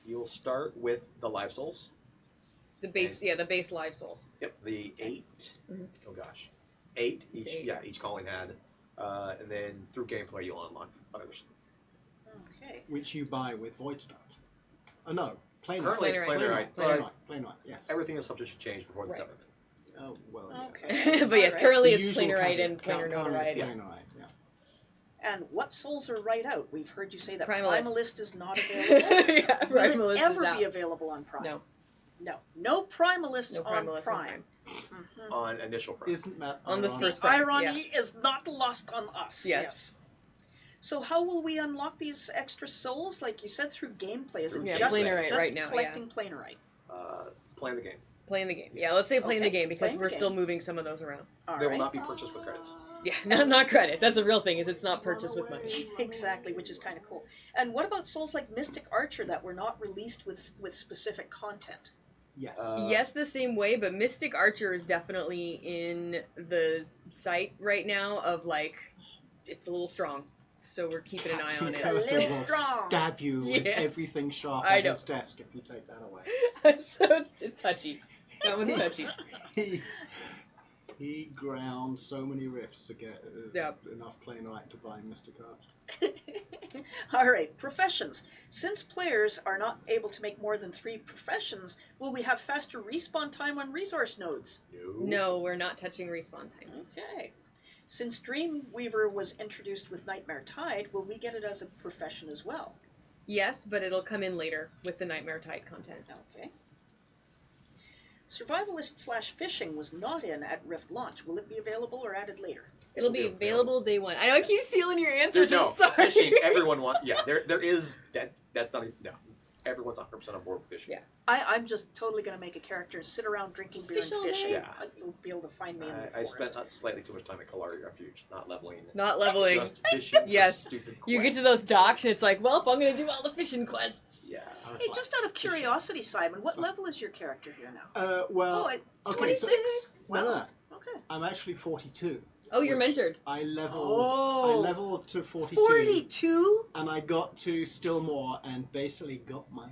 Speaker 1: You'll start with the live souls.
Speaker 4: The base,
Speaker 1: And-
Speaker 4: the base live souls.
Speaker 1: Yep, the 8.
Speaker 4: Mhm.
Speaker 1: Oh gosh, 8
Speaker 4: It's
Speaker 1: each.
Speaker 4: 8.
Speaker 1: Yeah, each calling had, and then through gameplay you'll unlock others.
Speaker 2: Okay.
Speaker 3: Which you buy with Void Stones. Oh no, Planar.
Speaker 1: Currently it's
Speaker 4: Planar.
Speaker 1: Planar,
Speaker 3: Planar, yes.
Speaker 1: everything is subject to change before the
Speaker 4: Right.
Speaker 1: 7th.
Speaker 3: Oh, well, yeah.
Speaker 2: Okay.
Speaker 4: But yes,
Speaker 2: Alright.
Speaker 4: currently
Speaker 3: The
Speaker 4: it's
Speaker 3: usual
Speaker 4: planar
Speaker 3: caveat.
Speaker 4: and planar
Speaker 3: Currently
Speaker 4: notoriety.
Speaker 3: it's Planar, yeah.
Speaker 2: And what souls are right out? We've heard you say that
Speaker 4: Primalist.
Speaker 2: Primalist is not available.
Speaker 4: Yeah,
Speaker 2: Will
Speaker 4: Primalist
Speaker 2: it
Speaker 4: is
Speaker 2: ever
Speaker 4: out.
Speaker 2: be available on Prime?
Speaker 4: No.
Speaker 2: No Primalists
Speaker 4: No
Speaker 2: on
Speaker 4: Primalist
Speaker 2: Prime.
Speaker 4: on Prime.
Speaker 2: Mhm.
Speaker 1: On initial price.
Speaker 3: Isn't that
Speaker 4: On this
Speaker 3: ironic?
Speaker 4: first
Speaker 2: The
Speaker 4: Prime,
Speaker 2: irony is not lost on us.
Speaker 4: Yes.
Speaker 2: So how will we unlock these extra souls? Like you said, through gameplay. Is it
Speaker 1: Yeah,
Speaker 2: just,
Speaker 4: Planarite
Speaker 2: just
Speaker 4: right now,
Speaker 2: collecting Planarite?
Speaker 1: Playing the game.
Speaker 4: Playing the game. Yeah, let's say playing the
Speaker 2: Okay,
Speaker 4: game because
Speaker 2: playing the
Speaker 4: we're
Speaker 2: game.
Speaker 4: still moving some of those around.
Speaker 2: All
Speaker 1: They will
Speaker 2: right.
Speaker 1: not be purchased with credits.
Speaker 4: Yeah, not credits. That's the real thing. Is it's not purchased with money.
Speaker 2: Exactly, which is kind of cool. And what about souls like Mystic Archer that were not released with specific content?
Speaker 3: Yes.
Speaker 4: Yes, the same way, but Mystic Archer is definitely in the sight right now of like, it's a little strong. So we're keeping an eye on
Speaker 3: Captain
Speaker 2: It's
Speaker 4: it.
Speaker 2: a
Speaker 3: Cursor
Speaker 2: little
Speaker 3: will
Speaker 2: strong.
Speaker 3: stab you with
Speaker 4: Yeah.
Speaker 3: everything sharp
Speaker 4: I
Speaker 3: on
Speaker 4: know.
Speaker 3: his desk if you take that away.
Speaker 4: So it's touchy. That one's touchy.
Speaker 3: He ground so many rifts to get
Speaker 4: Yep.
Speaker 3: enough Planar to buy Mr. Cart.
Speaker 2: All right, professions. Since players are not able to make more than 3 professions, will we have faster respawn time on resource nodes?
Speaker 4: No, we're not touching respawn times.
Speaker 2: Okay. Since Dreamweaver was introduced with Nightmare Tide, will we get it as a profession as well?
Speaker 4: Yes, but it'll come in later with the Nightmare Tide content.
Speaker 2: Okay. Survivalist/fishing was not in at Rift launch. Will it be available or added later?
Speaker 4: It'll be available day 1. I know I keep stealing your answers.
Speaker 1: There's no
Speaker 4: I'm sorry.
Speaker 1: fishing. Everyone wants. Yeah, there is that. That's not even, no. Everyone's 100% on board with fishing.
Speaker 4: Yeah.
Speaker 2: I'm just totally going to make a character and sit around drinking
Speaker 4: Just
Speaker 2: beer
Speaker 4: fish
Speaker 2: and
Speaker 4: all
Speaker 2: fishing.
Speaker 4: day.
Speaker 1: Yeah.
Speaker 2: You'll be able to find me in the
Speaker 1: I
Speaker 2: forest.
Speaker 1: spent slightly too much time at Kalari Refuge, not leveling.
Speaker 4: Not leveling.
Speaker 1: Just fishing. for
Speaker 4: Yes.
Speaker 1: Stupid
Speaker 4: You get to
Speaker 1: quests.
Speaker 4: those docks and it's like, well, I'm going to do all the fishing quests.
Speaker 1: Yeah.
Speaker 2: Hey, just out of curiosity, Simon, what level is your character here now?
Speaker 3: Well,
Speaker 2: at
Speaker 3: okay,
Speaker 2: 26?
Speaker 3: no, no,
Speaker 2: Wow. Okay.
Speaker 3: I'm actually 42.
Speaker 4: Oh, you're
Speaker 3: Which
Speaker 4: mentored.
Speaker 3: I leveled.
Speaker 2: Oh.
Speaker 3: I leveled to 42,
Speaker 2: 42?
Speaker 3: and I got to still more, and basically got my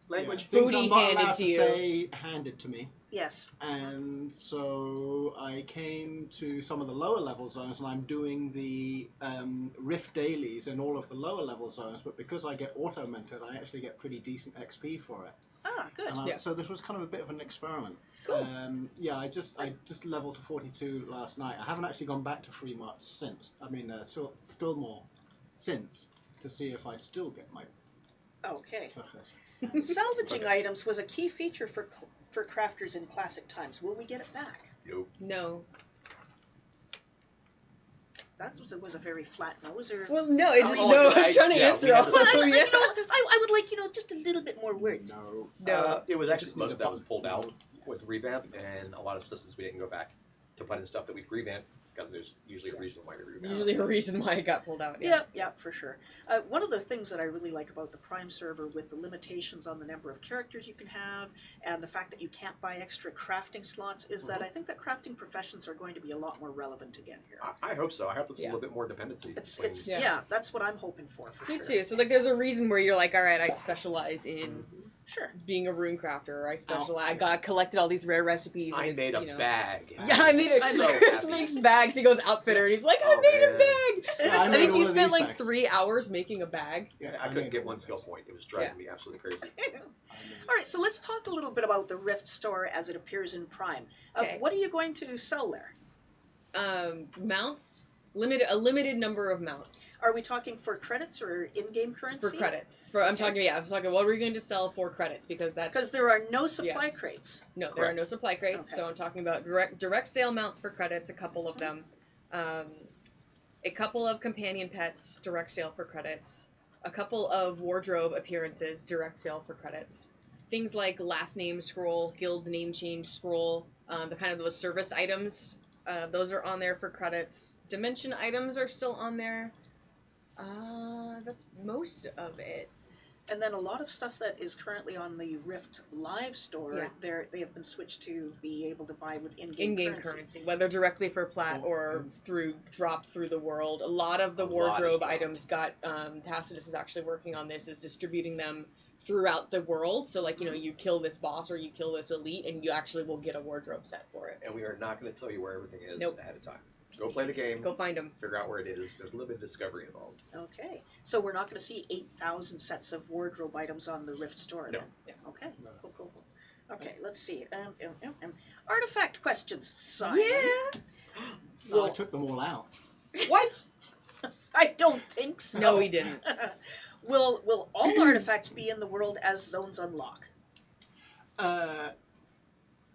Speaker 1: Language.
Speaker 3: things
Speaker 4: Booty
Speaker 3: I'm not
Speaker 4: handed
Speaker 3: allowed
Speaker 4: to
Speaker 3: to
Speaker 4: you.
Speaker 3: say handed to me.
Speaker 2: Yes.
Speaker 3: And so I came to some of the lower level zones, and I'm doing the rift dailies in all of the lower level zones. But because I get auto mentored, I actually get pretty decent XP for it.
Speaker 2: Ah, good.
Speaker 3: And
Speaker 4: Yeah.
Speaker 3: So this was kind of a bit of an experiment.
Speaker 4: Cool.
Speaker 3: Yeah, I just leveled to 42 last night. I haven't actually gone back to Fremont since. I mean, still more since to see if I still get my
Speaker 2: Okay.
Speaker 3: success.
Speaker 2: Salvaging items was a key feature for crafters in classic times. Will we get it back?
Speaker 1: Nope.
Speaker 4: No.
Speaker 2: That was a very flat no. Was there?
Speaker 4: Well, no, it's,
Speaker 1: Oh,
Speaker 4: no,
Speaker 1: I-
Speaker 4: I'm trying to
Speaker 1: yeah,
Speaker 4: answer
Speaker 1: we
Speaker 4: all
Speaker 1: had
Speaker 4: of
Speaker 1: this-
Speaker 2: Well,
Speaker 4: them.
Speaker 2: I would like just a little bit more words.
Speaker 3: No.
Speaker 4: No.
Speaker 1: It was
Speaker 3: I
Speaker 1: actually
Speaker 3: just need
Speaker 1: most
Speaker 3: a
Speaker 1: of that was
Speaker 3: button.
Speaker 1: pulled out with revamp, and a lot of systems we didn't go back to put in stuff that we revamped because there's usually a reason why we revamp.
Speaker 4: Usually a reason why it got pulled out.
Speaker 2: Yeah, for sure. One of the things that I really like about the Prime server, with the limitations on the number of characters you can have, and the fact that you can't buy extra crafting slots, is that I think that crafting professions are going to be a lot more relevant again here.
Speaker 1: I hope so. I hope there's
Speaker 4: Yeah.
Speaker 1: a little bit more dependency.
Speaker 2: It's
Speaker 1: between-
Speaker 2: yeah.
Speaker 4: Yeah.
Speaker 2: That's what I'm hoping for
Speaker 4: Me
Speaker 2: sure.
Speaker 4: too. So like, there's a reason where you're like, all right, I specialize in
Speaker 2: Sure.
Speaker 4: being a rune crafter, or I specialize. I got collected all these rare recipes. And
Speaker 1: I
Speaker 4: it's,
Speaker 1: made a
Speaker 4: you know.
Speaker 1: bag.
Speaker 4: Yeah, I made it.
Speaker 1: So
Speaker 4: Chris
Speaker 1: happy.
Speaker 4: makes bags. He goes outfitter, and he's like, I
Speaker 1: Oh,
Speaker 4: made
Speaker 1: man.
Speaker 4: a bag.
Speaker 3: Yeah,
Speaker 4: I
Speaker 3: made
Speaker 4: think
Speaker 3: one
Speaker 4: you
Speaker 3: of
Speaker 4: spent
Speaker 3: these
Speaker 4: like
Speaker 3: bags.
Speaker 4: 3 hours making a bag.
Speaker 3: Yeah,
Speaker 1: I couldn't
Speaker 3: made
Speaker 1: get
Speaker 3: one
Speaker 1: one
Speaker 3: of
Speaker 1: skill
Speaker 3: those.
Speaker 1: point. It was driving me absolutely crazy.
Speaker 2: All right, so let's talk a little bit about the Rift store as it appears in Prime.
Speaker 4: Okay.
Speaker 2: What are you going to sell there?
Speaker 4: Mounts. A limited number of mounts
Speaker 2: Are we talking for credits or in-game currency?
Speaker 4: for credits. I'm talking what we're going to sell for credits, because that's
Speaker 2: Because there are no supply crates.
Speaker 4: no, there are
Speaker 1: Correct.
Speaker 4: no supply crates.
Speaker 2: Okay.
Speaker 4: So I'm talking about direct sale mounts for credits, a couple of them, a couple of companion pets, direct sale for credits, a couple of wardrobe appearances, direct sale for credits. Things like last name scroll, guild name change scroll, the kind of those service items. Those are on there for credits. Dimension items are still on there. That's most of it.
Speaker 2: And then a lot of stuff that is currently on the Rift Live store, they have been switched to be able to buy with in-game
Speaker 4: currency, whether directly for plat or dropped through the world. A lot of the wardrobe items got Tacitus is actually working on this, is distributing them throughout the world. So like, you kill this boss or you kill this elite and you actually will get a wardrobe set for it.
Speaker 1: And we are not going to tell you where everything is ahead of time. Go
Speaker 4: Nope.
Speaker 1: play the game.
Speaker 4: Go find them.
Speaker 1: Figure out where it is. There's a little bit of discovery involved.
Speaker 2: Okay, so we're not going to see 8,000 sets of wardrobe items on the Rift store then?
Speaker 1: No.
Speaker 2: Yeah. Okay, cool. Okay, let's see. Artifact questions, Simon.
Speaker 4: Yeah.
Speaker 3: Well, I took them all out.
Speaker 1: What?
Speaker 2: I don't think so.
Speaker 4: No, he didn't.
Speaker 2: Will all artifacts be in the world as zones unlock?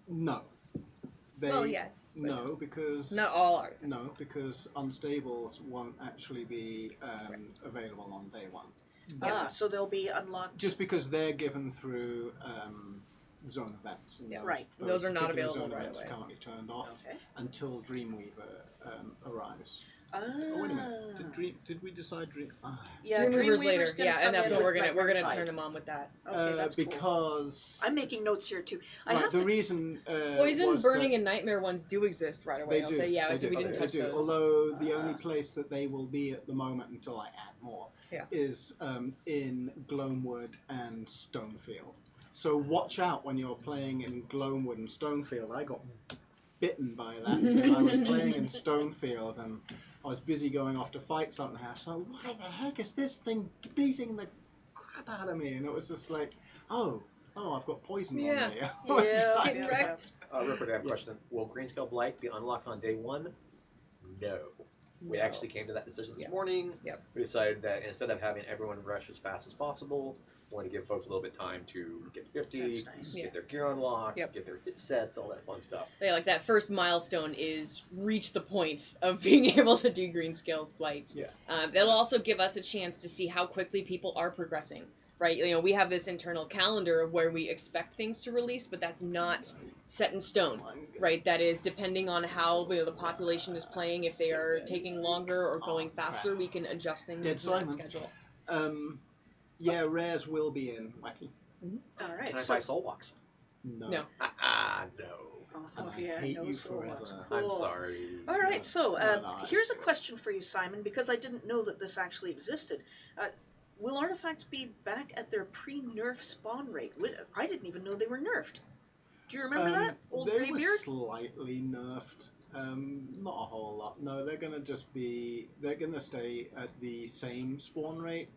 Speaker 3: No.
Speaker 4: Well, yes.
Speaker 3: No, because
Speaker 4: Not all artifacts.
Speaker 3: No, because unstables won't actually be available on day one.
Speaker 2: So they'll be unlocked.
Speaker 3: Just because they're given through zone events. And
Speaker 2: Right.
Speaker 4: Those are not
Speaker 3: particular
Speaker 4: available
Speaker 3: zone
Speaker 4: right
Speaker 3: events
Speaker 4: away.
Speaker 3: can't be turned off
Speaker 2: Okay.
Speaker 3: until Dreamweaver arrives.
Speaker 2: Ah.
Speaker 3: Oh, wait a minute. Did we decide Dream?
Speaker 2: Yeah,
Speaker 4: Dreamweaver's
Speaker 2: Dreamweaver's
Speaker 4: later.
Speaker 2: gonna
Speaker 4: Yeah,
Speaker 2: come
Speaker 4: and that's
Speaker 2: in
Speaker 4: what
Speaker 2: with
Speaker 4: we're gonna
Speaker 2: Tide.
Speaker 4: turn him on with that.
Speaker 2: Okay, that's cool.
Speaker 3: Because
Speaker 2: I'm making notes here too. I
Speaker 3: right,
Speaker 2: have
Speaker 3: the
Speaker 2: to.
Speaker 3: reason
Speaker 4: Poison,
Speaker 3: was
Speaker 4: burning,
Speaker 3: that
Speaker 4: and nightmare ones do exist right away,
Speaker 3: they
Speaker 4: don't
Speaker 3: do.
Speaker 4: they? Yeah,
Speaker 3: they
Speaker 4: so
Speaker 3: do.
Speaker 4: we didn't
Speaker 3: They
Speaker 4: touch
Speaker 3: do.
Speaker 4: those.
Speaker 3: Although the only place that they will be at the moment until I add more is in Gloamwood and Stonefield. So watch out when you're playing in Gloamwood and Stonefield. I got bitten by that because I was playing in Stonefield and I was busy going off to fight something. I was like, why the heck is this thing beating the crap out of me? And it was just like, oh, I've got poison on me.
Speaker 2: Yeah.
Speaker 4: Getting wrecked.
Speaker 1: Real quick, I have a question. Will Greenscale Blight be unlocked on day one? No. We
Speaker 4: No.
Speaker 1: actually came to that decision this
Speaker 4: Yep.
Speaker 1: morning.
Speaker 4: Yep.
Speaker 1: We decided that instead of having everyone rush as fast as possible, we want to give folks a little bit of time to get 50,
Speaker 2: That's nice.
Speaker 1: get their gear unlocked,
Speaker 4: Yep.
Speaker 1: get their hit sets, all that fun stuff.
Speaker 4: Yeah, like that first milestone is reach the point of being able to do Greenscale's Blight.
Speaker 1: Yeah.
Speaker 4: That'll also give us a chance to see how quickly people are progressing. Right, we have this internal calendar of where we expect things to release, but that's not set in stone. Right, that is depending on how the population is playing. If they are taking longer or going faster, we can adjust things
Speaker 3: Dead
Speaker 4: into that
Speaker 3: Simon.
Speaker 4: schedule.
Speaker 3: Yeah, rares will be in Wacky.
Speaker 2: All right.
Speaker 1: Can I
Speaker 2: So,
Speaker 1: buy Soul Walks?
Speaker 3: No.
Speaker 4: No.
Speaker 1: No.
Speaker 3: And I
Speaker 2: yeah,
Speaker 3: hate
Speaker 2: no
Speaker 3: you
Speaker 2: soul
Speaker 3: forever.
Speaker 2: walks.
Speaker 1: I'm
Speaker 2: Cool.
Speaker 1: sorry.
Speaker 2: All right. So
Speaker 3: No,
Speaker 2: here's a question for you, Simon, because I didn't know that this actually existed. Will artifacts be back at their pre-nerf spawn rate? I didn't even know they were nerfed. Do you remember that? Old
Speaker 3: They were
Speaker 2: Greybeard?
Speaker 3: slightly nerfed. Not a whole lot. No, they're gonna stay at the same spawn rate.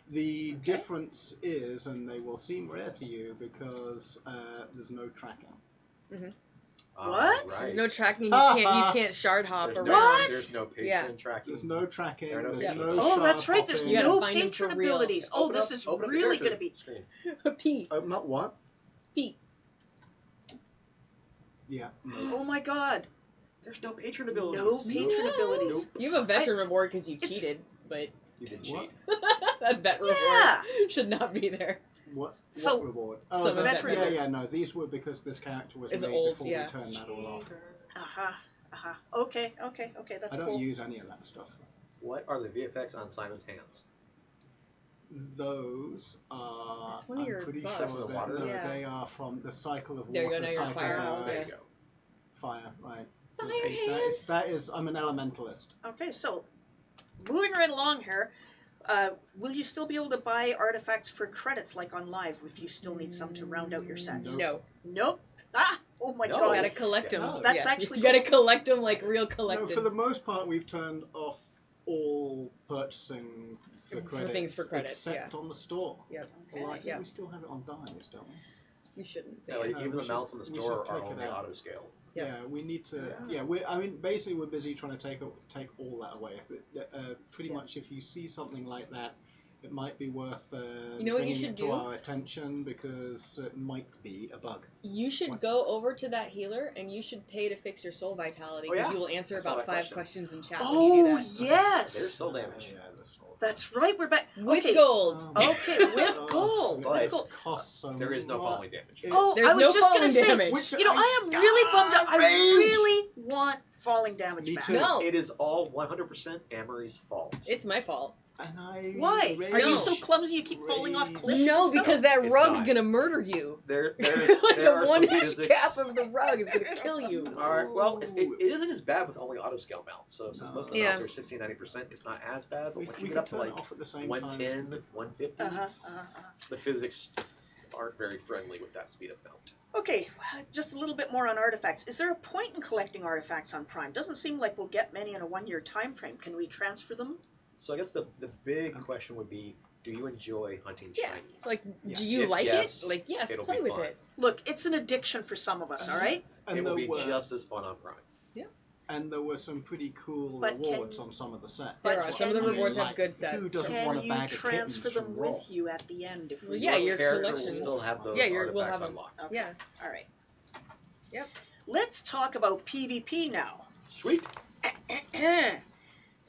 Speaker 3: The difference is, and they will seem rare to you because there's no tracking.
Speaker 2: What?
Speaker 1: Right.
Speaker 4: There's no tracking. You can't shard hop
Speaker 1: There's
Speaker 4: around.
Speaker 1: no,
Speaker 2: What?
Speaker 1: There's no patron
Speaker 4: Yeah.
Speaker 1: tracking.
Speaker 3: There's no tracking.
Speaker 1: There are no
Speaker 3: There's
Speaker 1: patron.
Speaker 3: no.
Speaker 2: Oh, that's
Speaker 3: shard
Speaker 2: right. There's
Speaker 3: hopping.
Speaker 4: You gotta
Speaker 2: no
Speaker 4: find 'em for
Speaker 2: patron
Speaker 4: real.
Speaker 2: abilities. Oh,
Speaker 1: Open
Speaker 2: this
Speaker 1: up-
Speaker 2: is
Speaker 1: open up the
Speaker 2: really
Speaker 1: character
Speaker 2: going to be.
Speaker 1: screen.
Speaker 4: P.
Speaker 3: Open up what?
Speaker 4: P.
Speaker 3: Yeah. No.
Speaker 2: Oh my God!
Speaker 1: There's no patron abilities.
Speaker 2: No patron
Speaker 4: No.
Speaker 2: abilities.
Speaker 4: You have a veteran reward because you
Speaker 2: It's-
Speaker 4: cheated, but
Speaker 1: You did
Speaker 3: What?
Speaker 1: cheat.
Speaker 4: that vet
Speaker 2: Yeah.
Speaker 4: reward should not be there.
Speaker 3: What
Speaker 2: So-
Speaker 3: reward?
Speaker 4: So
Speaker 3: Oh,
Speaker 2: veteran-
Speaker 3: yeah. No, these were because this character was
Speaker 4: Is
Speaker 3: made
Speaker 4: old,
Speaker 3: before
Speaker 4: yeah.
Speaker 3: we turned that all off.
Speaker 2: Okay. That's
Speaker 3: I don't
Speaker 2: cool.
Speaker 3: use any of that stuff.
Speaker 1: What are the VFX on Simon's hands?
Speaker 3: Those are.
Speaker 4: That's one of
Speaker 3: I'm
Speaker 4: your
Speaker 3: pretty
Speaker 4: buffs.
Speaker 3: sure
Speaker 1: That's the
Speaker 3: that
Speaker 1: water?
Speaker 3: no,
Speaker 4: Yeah.
Speaker 3: they are from the cycle of
Speaker 4: There you
Speaker 3: water.
Speaker 4: go, now you're
Speaker 3: cycle
Speaker 4: fire.
Speaker 3: of
Speaker 1: There
Speaker 3: earth,
Speaker 1: you go.
Speaker 3: fire. Right.
Speaker 4: Fire
Speaker 3: That is. I'm an elementalist.
Speaker 2: Okay, so moving right along here, will you still be able to buy artifacts for credits like on Live if you still need some to round out your sets?
Speaker 3: Nope.
Speaker 4: No.
Speaker 2: Nope. Ah! Oh my
Speaker 1: No.
Speaker 4: You
Speaker 2: God!
Speaker 4: gotta collect them.
Speaker 3: No.
Speaker 2: That's actually
Speaker 4: You gotta
Speaker 2: cool.
Speaker 4: collect them like real
Speaker 3: No,
Speaker 4: collected.
Speaker 3: for the most part, we've turned off all purchasing for
Speaker 4: For
Speaker 3: credits,
Speaker 4: things for credits,
Speaker 3: except on the store.
Speaker 4: Yep.
Speaker 3: Well, I think
Speaker 4: Yeah.
Speaker 3: we still have it on dimes, don't we?
Speaker 4: You shouldn't.
Speaker 1: Yeah, like,
Speaker 3: Yeah,
Speaker 1: even
Speaker 3: we
Speaker 1: the
Speaker 3: should-
Speaker 1: mounts on the
Speaker 3: we
Speaker 1: store
Speaker 3: should
Speaker 1: are
Speaker 3: take it
Speaker 1: only
Speaker 3: out.
Speaker 1: auto scale.
Speaker 4: Yeah.
Speaker 3: Yeah, we need to.
Speaker 2: Yeah.
Speaker 3: Yeah, basically, we're busy trying to take all that away. Pretty
Speaker 4: Yeah.
Speaker 3: much, if you see something like that, it might be worth
Speaker 4: You know what
Speaker 3: bringing
Speaker 4: you should
Speaker 3: it to
Speaker 4: do?
Speaker 3: our attention because it might be a bug.
Speaker 4: You should
Speaker 3: What?
Speaker 4: go over to that healer and you should pay to fix your soul vitality
Speaker 1: Oh,
Speaker 4: because
Speaker 1: yeah?
Speaker 4: you will answer
Speaker 1: I saw
Speaker 4: about
Speaker 1: that
Speaker 4: 5
Speaker 1: question.
Speaker 4: questions in chat when you do
Speaker 2: Oh
Speaker 4: that.
Speaker 1: There's
Speaker 2: yes,
Speaker 1: soul damage.
Speaker 3: Yeah, the soul.
Speaker 2: that's right. We're back.
Speaker 4: With
Speaker 2: Okay.
Speaker 4: gold.
Speaker 2: Okay, with
Speaker 3: Oh,
Speaker 2: gold.
Speaker 1: But-
Speaker 2: With gold.
Speaker 3: Costs so
Speaker 1: There is no
Speaker 3: much.
Speaker 1: falling damage.
Speaker 2: Oh,
Speaker 4: There's
Speaker 2: I was
Speaker 4: no
Speaker 2: just gonna
Speaker 4: falling
Speaker 2: say.
Speaker 4: damage.
Speaker 3: Which
Speaker 2: You know, I am really bummed out. I
Speaker 1: Rage!
Speaker 2: really want falling damage
Speaker 3: Me
Speaker 2: back.
Speaker 3: too.
Speaker 4: No.
Speaker 1: It is all 100% Amory's fault.
Speaker 4: It's my fault.
Speaker 3: And I
Speaker 2: Why? Are you
Speaker 4: No.
Speaker 2: so clumsy you keep falling off cliffs?
Speaker 4: No,
Speaker 2: and stuff?
Speaker 4: because that
Speaker 1: It's
Speaker 4: rug's
Speaker 1: not.
Speaker 4: gonna murder you.
Speaker 1: There
Speaker 4: Like
Speaker 1: are
Speaker 4: a
Speaker 1: some
Speaker 4: 1-inch
Speaker 1: physics.
Speaker 4: gap of the rug is gonna kill you.
Speaker 1: All right. Well, it isn't as bad with only auto scale mounts. So since most of the
Speaker 4: Yeah.
Speaker 1: mounts are 60-90%, it's not as bad. But
Speaker 3: We,
Speaker 1: once
Speaker 3: we
Speaker 1: you get
Speaker 3: could
Speaker 1: up to
Speaker 3: turn
Speaker 1: like
Speaker 3: it off at the same
Speaker 1: 110,
Speaker 3: time.
Speaker 1: 150, the physics aren't very friendly with that speed of mount.
Speaker 2: Okay, just a little bit more on artifacts. Is there a point in collecting artifacts on Prime? Doesn't seem like we'll get many in a 1-year time frame. Can we transfer them?
Speaker 1: So I guess the big question would be, do you enjoy hunting
Speaker 4: Yeah.
Speaker 1: shinies?
Speaker 4: Like,
Speaker 3: Yeah.
Speaker 4: do you
Speaker 1: If
Speaker 4: like
Speaker 1: yes,
Speaker 4: it? Like, yes,
Speaker 1: it'll
Speaker 4: play
Speaker 1: be
Speaker 4: with
Speaker 1: fun.
Speaker 4: it.
Speaker 2: Look, it's an addiction for some of us, all right?
Speaker 3: And
Speaker 1: it will
Speaker 3: there
Speaker 1: be
Speaker 3: were,
Speaker 1: just as fun on Prime.
Speaker 3: and there were some pretty cool
Speaker 2: But can-
Speaker 3: rewards on some of the sets.
Speaker 2: But
Speaker 4: There are. Some of the
Speaker 2: can
Speaker 4: rewards
Speaker 2: you-
Speaker 4: have good sets.
Speaker 3: Who doesn't
Speaker 2: Can
Speaker 3: want a
Speaker 2: you
Speaker 3: bag of
Speaker 2: transfer
Speaker 3: kittens
Speaker 2: them
Speaker 3: from
Speaker 2: with
Speaker 3: Raw?
Speaker 2: you at the end if we
Speaker 4: Well, yeah,
Speaker 1: Your
Speaker 4: your
Speaker 1: character
Speaker 4: selection.
Speaker 1: will still have those
Speaker 4: Yeah, we'll
Speaker 1: artifacts
Speaker 4: have 'em.
Speaker 1: unlocked.
Speaker 2: Okay.
Speaker 4: Yeah.
Speaker 2: All right.
Speaker 4: Yep.
Speaker 2: Let's talk about PvP now.
Speaker 1: Sweet.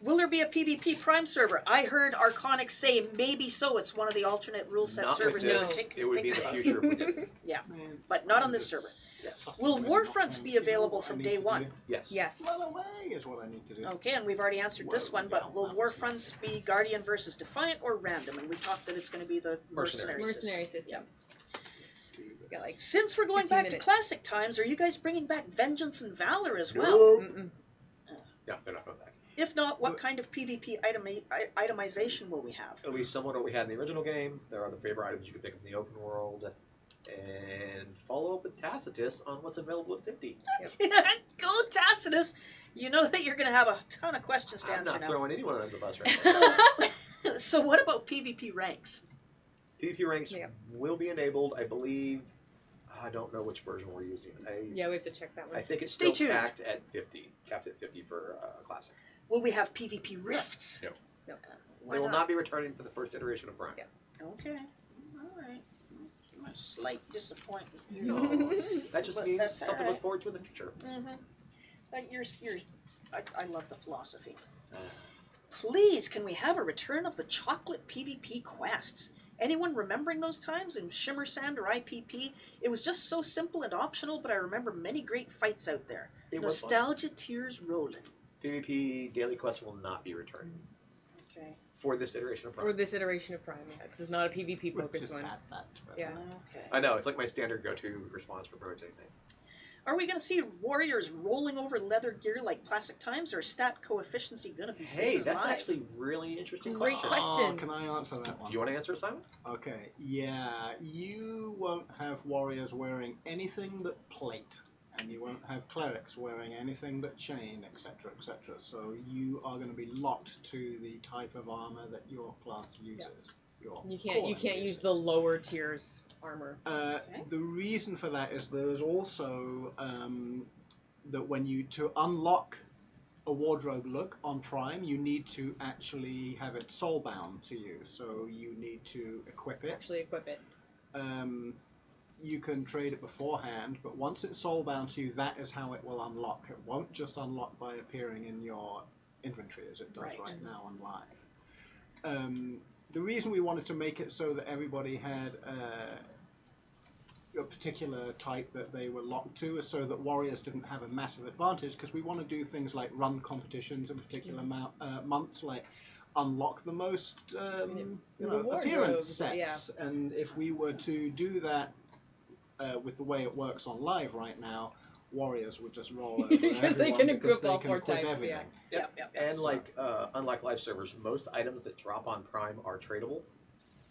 Speaker 2: Will there be a PvP Prime server? I heard Arconic say maybe so. It's one of the alternate rule set
Speaker 1: Not
Speaker 2: servers.
Speaker 1: with
Speaker 2: that
Speaker 1: this.
Speaker 2: we think-
Speaker 1: It would be in
Speaker 2: think
Speaker 1: the
Speaker 2: about.
Speaker 1: future if we did.
Speaker 3: Man,
Speaker 2: But not on
Speaker 3: I'm
Speaker 2: this
Speaker 3: just
Speaker 2: server.
Speaker 1: Yes.
Speaker 3: sucking
Speaker 2: Will
Speaker 3: really
Speaker 2: Warfronts
Speaker 3: not
Speaker 2: be
Speaker 3: knowing
Speaker 2: available
Speaker 3: what I
Speaker 2: from
Speaker 3: need
Speaker 2: day
Speaker 3: to
Speaker 2: one?
Speaker 3: do.
Speaker 1: Yes.
Speaker 4: Yes.
Speaker 3: Well away is what I need to do.
Speaker 2: Okay, and we've already answered this one, but will Warfronts be Guardian versus Defiant or random? And we talked that it's going to be the mercenary,
Speaker 4: Mercenary
Speaker 2: system.
Speaker 4: system.
Speaker 3: Let's do this.
Speaker 4: Got like
Speaker 2: Since we're going
Speaker 4: 15
Speaker 2: back to
Speaker 4: minutes.
Speaker 2: classic times, are you guys bringing back Vengeance and Valor as well?
Speaker 1: No.
Speaker 4: Mm-mm.
Speaker 1: Yeah, they're not coming back.
Speaker 2: If not, what kind of PvP itemization will we have?
Speaker 1: It'll be similar to what we had in the original game. There are the favorite items you can pick up in the open world. And follow up with Tacitus on what's available at 50.
Speaker 2: Go Tacitus! You know that you're going to have a ton of questions to
Speaker 1: I'm
Speaker 2: answer
Speaker 1: not
Speaker 2: now.
Speaker 1: throwing anyone under the bus right now.
Speaker 2: So what about PvP ranks?
Speaker 1: PvP ranks
Speaker 4: Yeah.
Speaker 1: will be enabled, I believe. I don't know which version we're using.
Speaker 4: Yeah, we have to check that
Speaker 1: I
Speaker 4: one.
Speaker 1: think it's
Speaker 2: Stay
Speaker 1: still
Speaker 2: tuned.
Speaker 1: capped at 50 for Classic.
Speaker 2: Will we have PvP rifts?
Speaker 1: No.
Speaker 4: No.
Speaker 2: Why
Speaker 1: They will not be returning for the first iteration of Prime.
Speaker 4: Yeah.
Speaker 2: Okay. All right. A slight disappointment.
Speaker 1: No. That just
Speaker 2: But
Speaker 1: means
Speaker 2: that's
Speaker 1: something to
Speaker 2: alright.
Speaker 1: look forward to in the future.
Speaker 2: Mm-hmm. I love the philosophy. Please, can we have a return of the chocolate PvP quests? Anyone remembering those times in Shimmer Sand or IPP? It was just so simple and optional, but I remember many great fights out there.
Speaker 1: It was fun.
Speaker 2: Nostalgia tears rolling.
Speaker 1: PvP daily quests will not be returning
Speaker 2: Okay.
Speaker 1: for this iteration of Prime.
Speaker 4: Or this iteration of Prime. Yeah, this is not a PvP
Speaker 3: We'll
Speaker 4: focused
Speaker 3: just
Speaker 4: one.
Speaker 3: add that to it.
Speaker 4: Yeah.
Speaker 2: Okay.
Speaker 1: I know, it's like my standard go-to response for pretty much anything.
Speaker 2: Are we going to see warriors rolling over leather gear like classic times, or is stat coefficiency going to be same
Speaker 1: Hey,
Speaker 2: as
Speaker 1: that's
Speaker 2: live?
Speaker 1: actually really interesting
Speaker 4: Great
Speaker 1: question.
Speaker 4: question.
Speaker 3: Oh, can I answer that one?
Speaker 1: Do you want to answer it, Simon?
Speaker 3: Okay, yeah, you won't have warriors wearing anything but plate, and you won't have clerics wearing anything but chain, etc., etc. So you are going to be locked to the type of armor that your class uses. Your
Speaker 4: You can't
Speaker 3: calling
Speaker 4: use
Speaker 3: uses.
Speaker 4: the lower tiers armor.
Speaker 2: Okay.
Speaker 3: The reason for that is there is also that when you to unlock a wardrobe look on Prime, you need to actually have it soulbound to you. So you need to equip it.
Speaker 4: Actually equip it.
Speaker 3: You can trade it beforehand, but once it's soulbound to you, that is how it will unlock. It won't just unlock by appearing in your inventory as it does right now on live. The reason we wanted to make it so that everybody had a particular type that they were locked to is so that warriors didn't have a massive advantage, because we want to do things like run competitions in particular months, like unlock the most
Speaker 4: Reward
Speaker 3: appearance
Speaker 4: robes,
Speaker 3: sets. And if we were to do that with the way it works on live right now, warriors would just roll over
Speaker 4: Because they
Speaker 3: everyone
Speaker 4: can
Speaker 3: because
Speaker 4: equip
Speaker 3: they
Speaker 4: all
Speaker 3: can
Speaker 4: 4
Speaker 3: equip
Speaker 4: types,
Speaker 3: everything.
Speaker 2: Yep.
Speaker 1: And like, unlike live servers, most items that drop on Prime are tradable.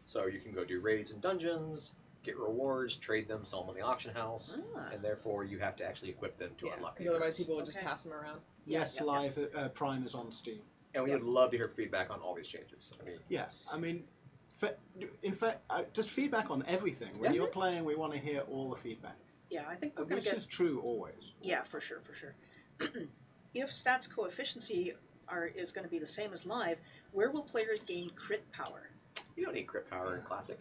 Speaker 1: So you can go do raids and dungeons, get rewards, trade them, sell them on the auction house,
Speaker 2: Ah.
Speaker 1: and therefore you have to actually equip them to unlock
Speaker 4: Because
Speaker 1: the
Speaker 4: otherwise
Speaker 1: items.
Speaker 4: people would just
Speaker 2: Okay.
Speaker 4: pass them around.
Speaker 3: Yes,
Speaker 2: Yeah.
Speaker 3: live Prime is on Steam.
Speaker 1: And we would love to hear feedback on all these changes. I mean,
Speaker 3: Yes, I mean, in fact, just feedback on everything. When
Speaker 1: Yeah.
Speaker 3: you're playing, we want to hear all the feedback,
Speaker 2: Yeah, I think we're going
Speaker 3: which
Speaker 2: to get.
Speaker 3: is true always.
Speaker 2: Yeah, for sure. If stats coefficiency is going to be the same as live, where will players gain crit power?
Speaker 1: you don't need crit power in Classic.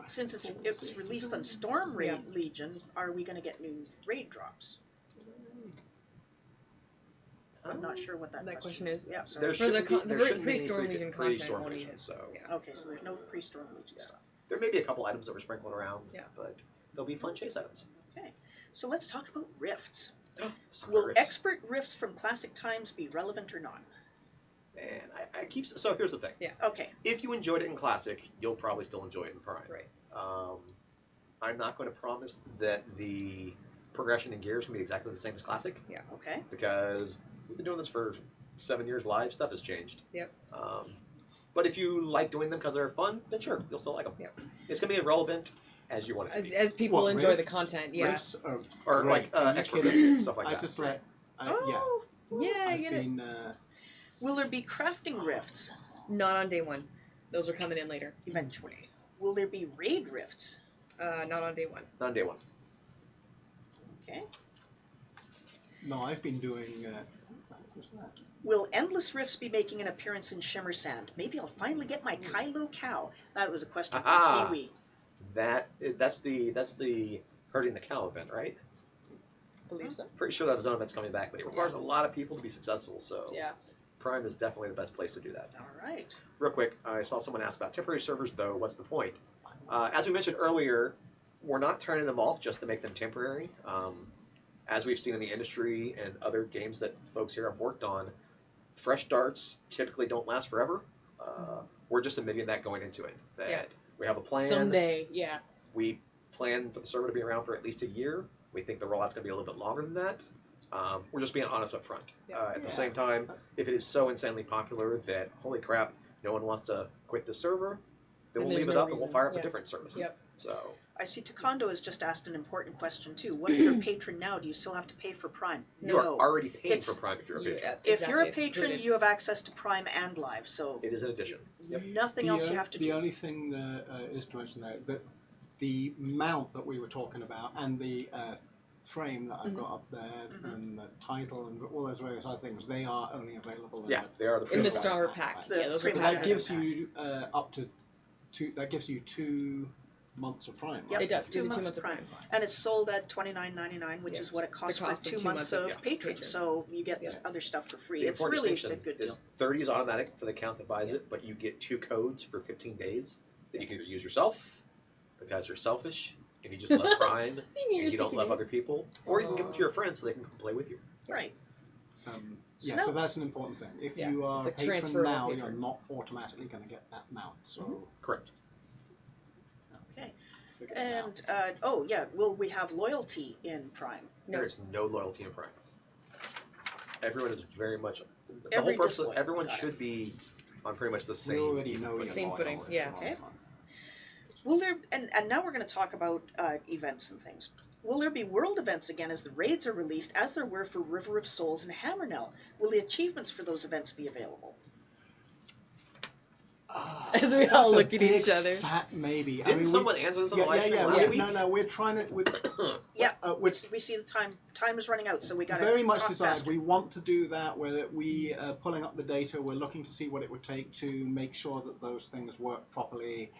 Speaker 2: Since it's released on Storm Legion, are we going to get new raid drops? I'm not sure what that question
Speaker 4: is.
Speaker 2: Yeah, sorry.
Speaker 1: There
Speaker 4: For the
Speaker 1: shouldn't be, there shouldn't be any
Speaker 4: pre-Storm Legion content
Speaker 1: pre-Storm
Speaker 4: won't need
Speaker 1: Legion,
Speaker 4: it.
Speaker 1: so
Speaker 4: Yeah.
Speaker 2: Okay, so there's no pre-Storm Legion stuff.
Speaker 1: there may be a couple items that we're sprinkling around,
Speaker 4: Yeah.
Speaker 1: but they'll be fun chase items.
Speaker 2: So let's talk about rifts.
Speaker 1: Summer
Speaker 2: Will
Speaker 1: rifts.
Speaker 2: expert rifts from classic times be relevant or not?
Speaker 1: And I keep so here's the thing.
Speaker 2: Okay.
Speaker 1: If you enjoyed it in Classic, you'll probably still enjoy it in Prime.
Speaker 4: Right.
Speaker 1: I'm not going to promise that the progression in gears can be exactly the same as Classic.
Speaker 2: Okay.
Speaker 1: Because we've been doing this for 7 years live. Stuff has changed.
Speaker 4: Yep.
Speaker 1: But if you like doing them because they're fun, then sure, you'll still like them.
Speaker 4: Yep.
Speaker 1: It's going to be as relevant as you want it to be.
Speaker 4: As people
Speaker 3: What,
Speaker 4: enjoy the
Speaker 3: riffs?
Speaker 4: content, yeah.
Speaker 3: Riffs are
Speaker 1: Or
Speaker 3: great.
Speaker 1: like
Speaker 3: Are you
Speaker 1: expert
Speaker 3: kidding?
Speaker 1: riffs, stuff like
Speaker 3: I
Speaker 1: that.
Speaker 3: just let.
Speaker 2: Oh.
Speaker 4: Yeah, I
Speaker 3: I've
Speaker 4: get it.
Speaker 3: been,
Speaker 2: Will there be crafting rifts
Speaker 4: Not on day one. Those are coming in later.
Speaker 2: eventually? Will there be raid rifts?
Speaker 4: Not on day one.
Speaker 1: Not on day one.
Speaker 2: Okay.
Speaker 3: No, I've been doing. What's that?
Speaker 2: Will endless rifts be making an appearance in Shimmer Sand? Maybe I'll finally get my Kylo cow. That was a question from
Speaker 1: Ah.
Speaker 2: Kiwi.
Speaker 1: That's the hurting the cow event, right?
Speaker 4: Believe so.
Speaker 1: Pretty sure that zone event's coming back, but it requires a lot of people to be successful. So
Speaker 2: Yeah.
Speaker 1: Prime is definitely the best place to do that.
Speaker 2: All right.
Speaker 1: Real quick, I saw someone ask about temporary servers, though. What's the point? As we mentioned earlier, we're not turning them off just to make them temporary. As we've seen in the industry and other games that folks here have worked on, fresh starts typically don't last forever. We're just admitting that going into it. That we have a plan.
Speaker 4: Someday, yeah.
Speaker 1: We plan for the server to be around for at least a year. We think the rollout's going to be a little bit longer than that. We're just being honest up front. At the same time, if it is so insanely popular that, holy crap, no one wants to quit the server, then
Speaker 4: And
Speaker 1: we'll
Speaker 4: there's
Speaker 1: leave it
Speaker 4: no
Speaker 1: up and we'll
Speaker 4: reason.
Speaker 1: fire up a
Speaker 4: Yeah.
Speaker 1: different service.
Speaker 4: Yep.
Speaker 1: So,
Speaker 2: I see Taekwondo has just asked an important question too. What if you're a patron now? Do you still have to pay for Prime?
Speaker 1: you are already paying
Speaker 2: It's-
Speaker 1: for Prime if you're a patron.
Speaker 2: If you're a
Speaker 4: it's
Speaker 2: patron,
Speaker 4: included.
Speaker 2: you have access to Prime and Live. So
Speaker 1: It is an addition.
Speaker 2: nothing else you have to
Speaker 3: The
Speaker 2: do.
Speaker 3: only thing that is to mention there that the mount that we were talking about and the frame that I've got up there and the title and all those various other things, they are only available in
Speaker 1: Yeah, they are the
Speaker 4: In the
Speaker 1: free
Speaker 4: stronger
Speaker 3: pack,
Speaker 4: pack.
Speaker 3: right?
Speaker 2: The
Speaker 4: Yeah, those are
Speaker 2: Primogeniture
Speaker 3: But
Speaker 4: pack.
Speaker 3: that gives you up to two. That gives you 2 months of Prime.
Speaker 2: Yep.
Speaker 3: Right?
Speaker 4: It does.
Speaker 2: 2
Speaker 4: Give you 2
Speaker 2: months
Speaker 4: months
Speaker 2: of
Speaker 4: of
Speaker 2: Prime.
Speaker 4: Prime.
Speaker 2: And it's sold at $29.99, which
Speaker 4: Yeah.
Speaker 2: is what it costs
Speaker 4: The cost
Speaker 2: for
Speaker 4: of
Speaker 2: 2 months of patron. So you get this other stuff for free.
Speaker 1: The
Speaker 2: It's
Speaker 1: important
Speaker 2: really a
Speaker 1: distinction
Speaker 2: good deal.
Speaker 1: is 30 is automatic for the account that buys it, but you get 2 codes for 15 days that you can either use yourself because you're selfish and you just love Prime
Speaker 4: You
Speaker 1: and you don't love other people, or you can give them to your friends so they can come play with you.
Speaker 2: Right.
Speaker 3: Yeah,
Speaker 2: no-
Speaker 3: so that's an important thing. If
Speaker 4: Yeah,
Speaker 3: you are
Speaker 4: it's
Speaker 3: a
Speaker 4: a
Speaker 3: patron
Speaker 4: transfer of
Speaker 3: now,
Speaker 4: patron.
Speaker 3: you're not automatically going to get that mount. So
Speaker 1: Correct.
Speaker 2: Okay.
Speaker 3: figure it out.
Speaker 2: And will we have loyalty in Prime?
Speaker 4: No.
Speaker 1: There is no loyalty in Prime. Everyone is very much the
Speaker 2: Every
Speaker 1: whole purpose.
Speaker 2: disloyal.
Speaker 1: Everyone
Speaker 2: Got it.
Speaker 1: should be on pretty much the
Speaker 3: We
Speaker 1: same
Speaker 3: already
Speaker 1: even
Speaker 3: know
Speaker 1: footing.
Speaker 3: you're
Speaker 4: Same
Speaker 3: loyal
Speaker 4: footing,
Speaker 3: if
Speaker 4: yeah.
Speaker 3: you're on
Speaker 2: Okay.
Speaker 3: Prime.
Speaker 2: Will there and now we're going to talk about events and things. Will there be world events again as the raids are released, as there were for River of Souls and Hammernell? Will the achievements for those events be available?
Speaker 4: As we all
Speaker 3: That's a
Speaker 4: look at each
Speaker 3: big
Speaker 4: other.
Speaker 3: Fat maybe.
Speaker 1: Didn't someone answer this on the live stream last week?
Speaker 3: No, we're trying to.
Speaker 2: Yeah.
Speaker 3: We're
Speaker 2: We see the time is running out, so we got to
Speaker 3: very much
Speaker 2: talk
Speaker 3: desired.
Speaker 2: faster.
Speaker 3: We want to do that. We pulling up the data. We're looking to see what it would take to make sure that those things work properly.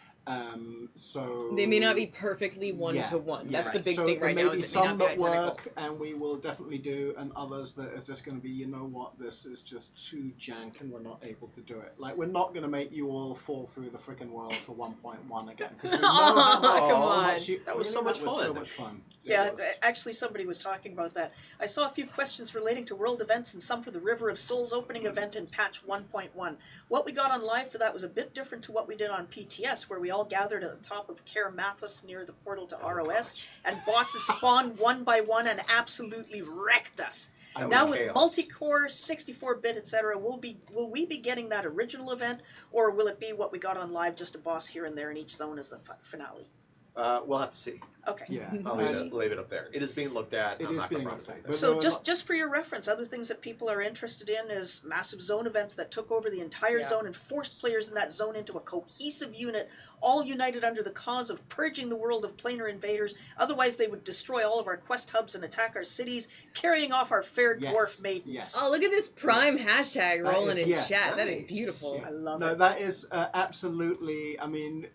Speaker 3: So
Speaker 4: They may not be perfectly
Speaker 3: Yeah,
Speaker 4: one-to-one.
Speaker 3: yeah,
Speaker 4: That's the big
Speaker 3: so
Speaker 4: thing right
Speaker 3: there
Speaker 4: now.
Speaker 3: may be
Speaker 4: Is it may
Speaker 3: some
Speaker 4: not be
Speaker 3: that
Speaker 4: identical.
Speaker 3: work, and we will definitely do, and others that is just going to be, you know what, this is just too jank, and we're not able to do it. Like, we're not going to make you all fall through the frickin' world for 1.1 again. 'Cause we know how much,
Speaker 4: Come
Speaker 3: how
Speaker 4: on.
Speaker 3: much you,
Speaker 1: That was so
Speaker 3: really,
Speaker 1: much
Speaker 3: that was so
Speaker 1: fun.
Speaker 3: much fun. It
Speaker 2: Yeah,
Speaker 3: was.
Speaker 2: actually, somebody was talking about that. I saw a few questions relating to world events and some for the River of Souls opening event in patch 1.1. What we got on live for that was a bit different to what we did on PTS, where we all gathered at the top of Care Mathis near the portal to ROS, and bosses spawned one by one and absolutely wrecked us.
Speaker 1: That
Speaker 2: Now
Speaker 1: was
Speaker 2: with
Speaker 1: chaos.
Speaker 2: multi-core, 64-bit, etc., will we be getting that original event, or will it be what we got on live, just a boss here and there in each zone as the finale?
Speaker 1: We'll have to see.
Speaker 2: Okay.
Speaker 3: Yeah.
Speaker 1: I'll leave it up there. It is being looked at.
Speaker 3: It
Speaker 1: I'm
Speaker 3: is
Speaker 1: not going
Speaker 3: being
Speaker 1: to promise
Speaker 3: looked at,
Speaker 1: anything.
Speaker 3: but
Speaker 2: So
Speaker 3: no,
Speaker 2: just for your reference, other things that people are interested in is massive zone events that took over the entire
Speaker 4: Yeah.
Speaker 2: zone and forced players in that zone into a cohesive unit, all united under the cause of purging the world of planar invaders. Otherwise, they would destroy all of our quest hubs and attack our cities, carrying off our fair
Speaker 3: Yes,
Speaker 2: dwarf maidens.
Speaker 3: yes.
Speaker 4: Oh, look at this Prime hashtag
Speaker 3: That
Speaker 4: rolling
Speaker 3: is-
Speaker 4: in
Speaker 3: yes,
Speaker 4: chat. That is
Speaker 1: nice.
Speaker 4: beautiful.
Speaker 3: Yeah.
Speaker 2: I love
Speaker 3: No,
Speaker 2: it.
Speaker 3: that is absolutely. I mean,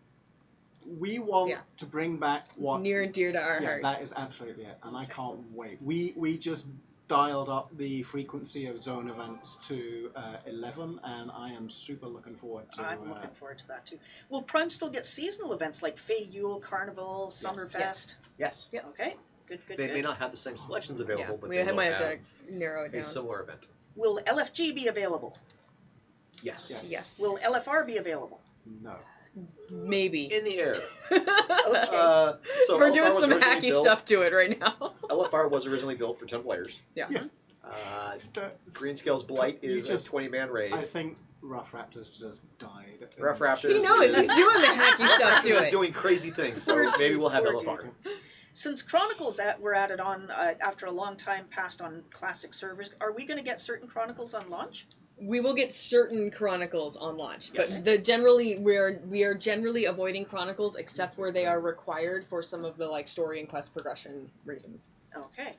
Speaker 3: we want
Speaker 4: Yeah.
Speaker 3: to bring back what
Speaker 4: Near and dear to our
Speaker 3: yeah,
Speaker 4: hearts.
Speaker 3: that is absolutely it, and I can't wait. We just dialed up the frequency of zone events to 11, and I am super looking forward to.
Speaker 2: I'm looking forward to that too. Will Prime still get seasonal events like Fey Yule, Carnival, Summerfest?
Speaker 1: Yes.
Speaker 2: Yeah. Okay. Good.
Speaker 1: They may not have the same selections available,
Speaker 4: yeah,
Speaker 1: but
Speaker 4: we
Speaker 1: they will
Speaker 4: might
Speaker 1: have
Speaker 4: have to narrow it
Speaker 1: a
Speaker 4: down.
Speaker 1: similar event.
Speaker 2: Will LFG be available?
Speaker 1: Yes.
Speaker 4: Yes.
Speaker 2: Will LFR be available?
Speaker 3: No.
Speaker 4: Maybe.
Speaker 1: In the air.
Speaker 2: Okay.
Speaker 1: So
Speaker 4: We're
Speaker 1: LFR
Speaker 4: doing
Speaker 1: was
Speaker 4: some
Speaker 1: originally
Speaker 4: hacky
Speaker 1: built-
Speaker 4: stuff to it right now.
Speaker 1: LFR was originally built for 10 players.
Speaker 4: Yeah.
Speaker 3: Yeah.
Speaker 1: Greenscale's Blight
Speaker 3: You
Speaker 1: is
Speaker 3: just-
Speaker 1: a 20-man raid.
Speaker 3: I think Rough Raptors just died.
Speaker 1: Rough Raptors.
Speaker 4: He knows. He's doing the hacky stuff
Speaker 1: He's
Speaker 4: to it.
Speaker 1: doing crazy things, so
Speaker 2: Poor
Speaker 1: maybe
Speaker 2: dude,
Speaker 1: we'll have
Speaker 2: poor
Speaker 1: LFR.
Speaker 2: dude. Since Chronicles were added on after a long time passed on classic servers, are we going to get certain Chronicles on launch?
Speaker 4: We will get certain Chronicles on launch,
Speaker 2: Yes.
Speaker 4: but we are generally avoiding Chronicles except where they are required for some of the like story and quest progression reasons.
Speaker 2: Okay.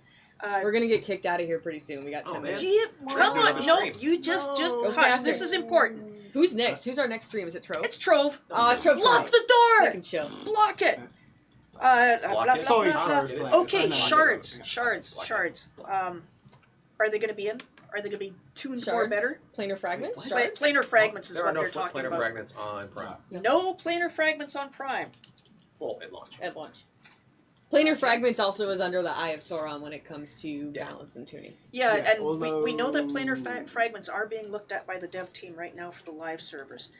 Speaker 4: We're gonna get kicked out of here pretty soon. We got 10
Speaker 1: Oh,
Speaker 4: minutes.
Speaker 1: man.
Speaker 2: Yeah, come
Speaker 1: do
Speaker 2: on,
Speaker 1: another
Speaker 2: no,
Speaker 1: stream.
Speaker 2: you just
Speaker 3: No.
Speaker 2: hush.
Speaker 4: faster.
Speaker 2: This is important.
Speaker 4: Who's next? Who's our next stream? Is it Trove?
Speaker 2: It's Trove.
Speaker 4: Trove.
Speaker 2: Lock the
Speaker 4: I
Speaker 2: door.
Speaker 4: can chill.
Speaker 2: Block it.
Speaker 1: Block
Speaker 2: Blah,
Speaker 1: it.
Speaker 3: Sorry,
Speaker 2: blah, blah,
Speaker 3: Shards
Speaker 2: blah.
Speaker 3: players.
Speaker 2: Okay,
Speaker 3: I know.
Speaker 2: shards. Are they going to be in? Are they going to be tuned more
Speaker 4: Shards?
Speaker 2: better?
Speaker 4: Planar fragments?
Speaker 2: Pla-
Speaker 4: Shards?
Speaker 2: planar fragments is
Speaker 1: There are
Speaker 2: what
Speaker 1: no
Speaker 2: they're talking
Speaker 1: planar
Speaker 2: about.
Speaker 1: fragments on Prime.
Speaker 2: No planar fragments on Prime.
Speaker 1: Well, at launch.
Speaker 4: At launch. Planar fragments also is under the Eye of Sauron when it comes to balance and tuning.
Speaker 2: Yeah,
Speaker 3: Yeah,
Speaker 2: and we know that planar
Speaker 3: although-
Speaker 2: fragments are being looked at by the dev team right now for the live servers.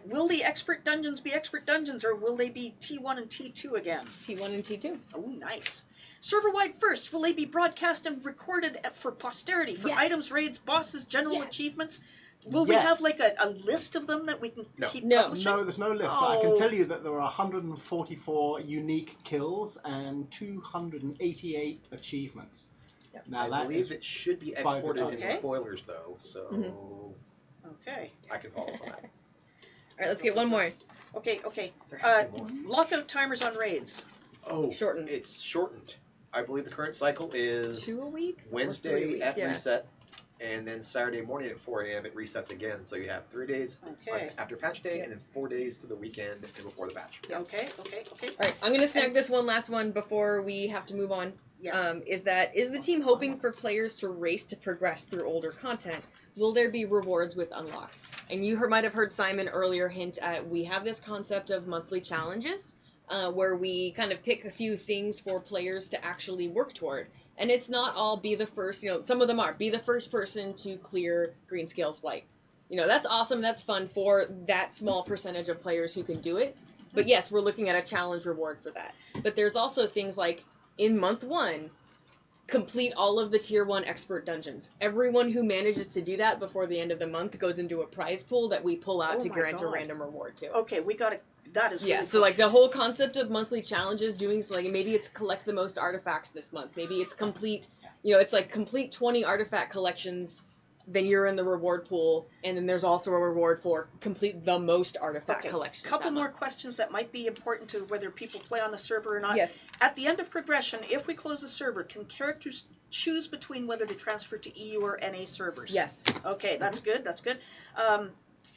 Speaker 2: Will the expert dungeons be expert dungeons, or will they be T1 and T2 again?
Speaker 4: T1 and T2.
Speaker 2: Oh, nice. Server-wide first, will they be broadcast and recorded for posterity for
Speaker 4: Yes.
Speaker 2: items, raids, bosses, general
Speaker 4: Yes.
Speaker 2: achievements? Will we
Speaker 3: Yes.
Speaker 2: have like a list of them that we can
Speaker 1: No.
Speaker 2: keep
Speaker 4: No.
Speaker 2: publishing?
Speaker 3: No, there's no list, but I
Speaker 2: Oh.
Speaker 3: can tell you that there are 144 unique kills and 288 achievements.
Speaker 4: Yep.
Speaker 3: Now
Speaker 1: I
Speaker 3: that
Speaker 1: believe
Speaker 3: is
Speaker 1: it should be
Speaker 3: by the
Speaker 1: exported in
Speaker 2: Okay.
Speaker 1: spoilers, though, so
Speaker 2: Okay,
Speaker 1: I can follow up on that.
Speaker 4: Alright, let's get one more.
Speaker 2: okay.
Speaker 1: There has to be more.
Speaker 2: Lockout timers on raids.
Speaker 1: Oh,
Speaker 4: Shortened.
Speaker 1: It's shortened. I believe the current cycle is
Speaker 4: 2 a week? Or 3 a
Speaker 1: Wednesday
Speaker 4: week?
Speaker 1: at
Speaker 4: Yeah.
Speaker 1: reset, and then Saturday morning at 4 a.m. it resets again. So you have 3 days
Speaker 2: Okay.
Speaker 1: after patch day,
Speaker 2: Yeah.
Speaker 1: and then 4 days to the weekend and before the patch.
Speaker 2: Okay.
Speaker 4: Alright, I'm gonna snag this one last one before we have to move on.
Speaker 2: Yes.
Speaker 4: Is the team hoping for players to race to progress through older content? Will there be rewards with unlocks? And you might have heard Simon earlier hint at we have this concept of monthly challenges where we kind of pick a few things for players to actually work toward. And it's not all be the first, some of them are be the first person to clear Greenscale's Blight. That's awesome, that's fun for that small percentage of players who can do it. But yes, we're looking at a challenge reward for that. But there's also things like in month 1, complete all of the tier 1 expert dungeons. Everyone who manages to do that before the end of the month goes into a prize pool that we pull out
Speaker 2: Oh
Speaker 4: to
Speaker 2: my
Speaker 4: grant a
Speaker 2: God.
Speaker 4: random reward to.
Speaker 2: Okay, we got to. That is
Speaker 4: Yeah,
Speaker 2: really
Speaker 4: so like the whole concept of monthly challenges, doing so like maybe it's collect the most artifacts this month. Maybe it's complete, it's like complete 20 artifact collections. Then you're in the reward pool, and then there's also a reward for complete the most artifact collections.
Speaker 2: Couple
Speaker 4: that
Speaker 2: more
Speaker 4: month.
Speaker 2: questions that might be important to whether people play on the server or not.
Speaker 4: Yes.
Speaker 2: At the end of progression, if we close the server, can characters choose between whether to transfer to EU or NA servers?
Speaker 4: Yes.
Speaker 2: Okay, that's good. That's good.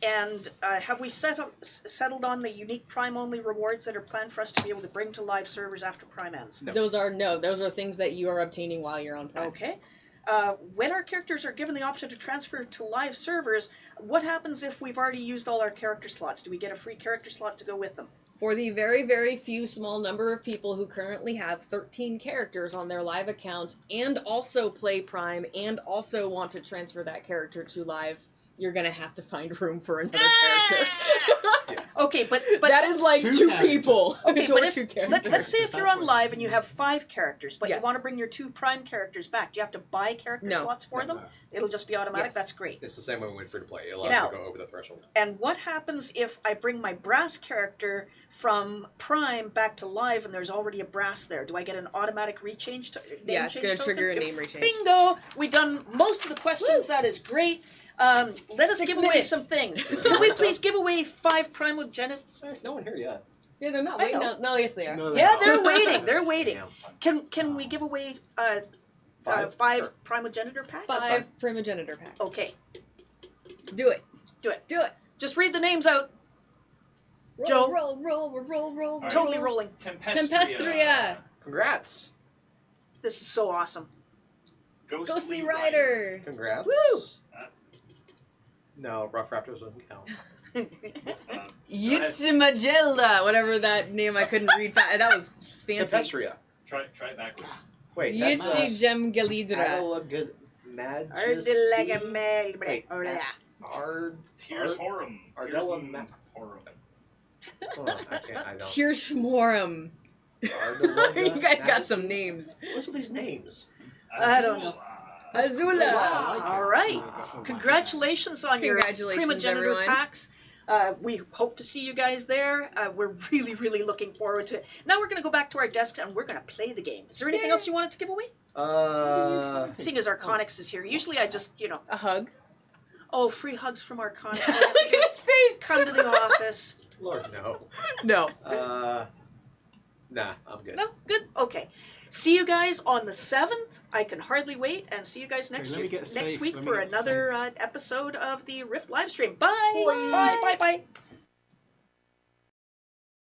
Speaker 2: And have we settled on the unique Prime only rewards that are planned for us to be able to bring to live servers after Prime ends?
Speaker 1: No.
Speaker 4: Those are things that you are obtaining while you're on Prime.
Speaker 2: Okay. When our characters are given the option to transfer to live servers, what happens if we've already used all our character slots? Do we get a free character slot to go with them?
Speaker 4: For the very, very few small number of people who currently have 13 characters on their live account and also play Prime and also want to transfer that character to live, you're going to have to find room for another character.
Speaker 2: Okay, but
Speaker 4: that is like
Speaker 3: Two
Speaker 4: two
Speaker 3: characters.
Speaker 4: people.
Speaker 2: Okay, but
Speaker 4: Two
Speaker 2: if,
Speaker 4: characters.
Speaker 2: let's say if you're on live and you have 5 characters, but
Speaker 4: Yes.
Speaker 2: you want to bring your 2 Prime characters back, do you have to buy character
Speaker 4: No.
Speaker 2: slots for them?
Speaker 3: No.
Speaker 2: It'll just be automatic?
Speaker 4: Yes.
Speaker 2: That's great.
Speaker 1: It's the same way we went free to play. It allows
Speaker 2: Now-
Speaker 1: you to go over the threshold.
Speaker 2: And what happens if I bring my brass character from Prime back to live and there's already a brass there? Do I get an automatic rechange name
Speaker 4: Yeah, it's
Speaker 2: change
Speaker 4: going to
Speaker 2: token?
Speaker 4: trigger a name rechange.
Speaker 2: Bingo! We've done most of the questions. That is great. Let us
Speaker 4: 6
Speaker 2: give away
Speaker 4: minutes.
Speaker 2: some things. Can we please give away 5 Primogeniture?
Speaker 1: There's no one here yet.
Speaker 4: Yeah, they're not
Speaker 2: I
Speaker 4: waiting.
Speaker 2: know.
Speaker 4: No, yes, they are.
Speaker 3: No,
Speaker 2: Yeah,
Speaker 3: not.
Speaker 2: they're waiting. They're waiting.
Speaker 1: Damn.
Speaker 2: Can we give away
Speaker 1: 5?
Speaker 2: 5
Speaker 1: Sure.
Speaker 2: Primogeniture packs?
Speaker 4: 5 Primogeniture packs.
Speaker 2: Okay,
Speaker 4: Do it.
Speaker 2: do it.
Speaker 4: Do it.
Speaker 2: Just read the names out.
Speaker 4: Roll,
Speaker 2: Joe.
Speaker 4: roll.
Speaker 5: right.
Speaker 2: Totally rolling.
Speaker 4: Tempestria.
Speaker 1: Congrats.
Speaker 2: This is so awesome.
Speaker 4: Ghostly Rider.
Speaker 1: Congrats.
Speaker 2: Woo!
Speaker 1: No, Rough Raptors doesn't count.
Speaker 4: Yitzimagilda. Whatever that name I couldn't read. That was fancy.
Speaker 1: Tempestria.
Speaker 5: Try it backwards.
Speaker 1: Wait, that's
Speaker 4: Yitzigem Galidra.
Speaker 1: Majesty. Wait, Ard.
Speaker 5: Tears Horum.
Speaker 1: Ardella
Speaker 5: Horum.
Speaker 1: Hold on, I don't.
Speaker 4: Kirschmorum.
Speaker 1: Ardella.
Speaker 4: You guys got some names.
Speaker 1: What's with these names?
Speaker 2: I don't know.
Speaker 4: Azula.
Speaker 2: All right. Congratulations on your
Speaker 4: Congratulations,
Speaker 2: Primogeniture
Speaker 4: everyone.
Speaker 2: packs. We hope to see you guys there. We're really, really looking forward to it. Now we're going to go back to our desks and we're going to play the game. Is there anything else you wanted to give away? Seeing as Arconix is here, usually I just,
Speaker 4: A hug.
Speaker 2: oh, free hugs from Arconix.
Speaker 4: Look at his face.
Speaker 2: Come to the office.
Speaker 1: Lord, no.
Speaker 4: No.
Speaker 1: Nah, I'm good.
Speaker 2: No? Good? Okay. See you guys on the 7th. I can hardly wait. And see you guys next
Speaker 3: let me get
Speaker 2: next
Speaker 3: safe.
Speaker 2: week
Speaker 3: Let me
Speaker 2: for
Speaker 3: get
Speaker 2: another episode of the Rift live stream. Bye!
Speaker 1: Bye.
Speaker 2: Bye, bye, bye.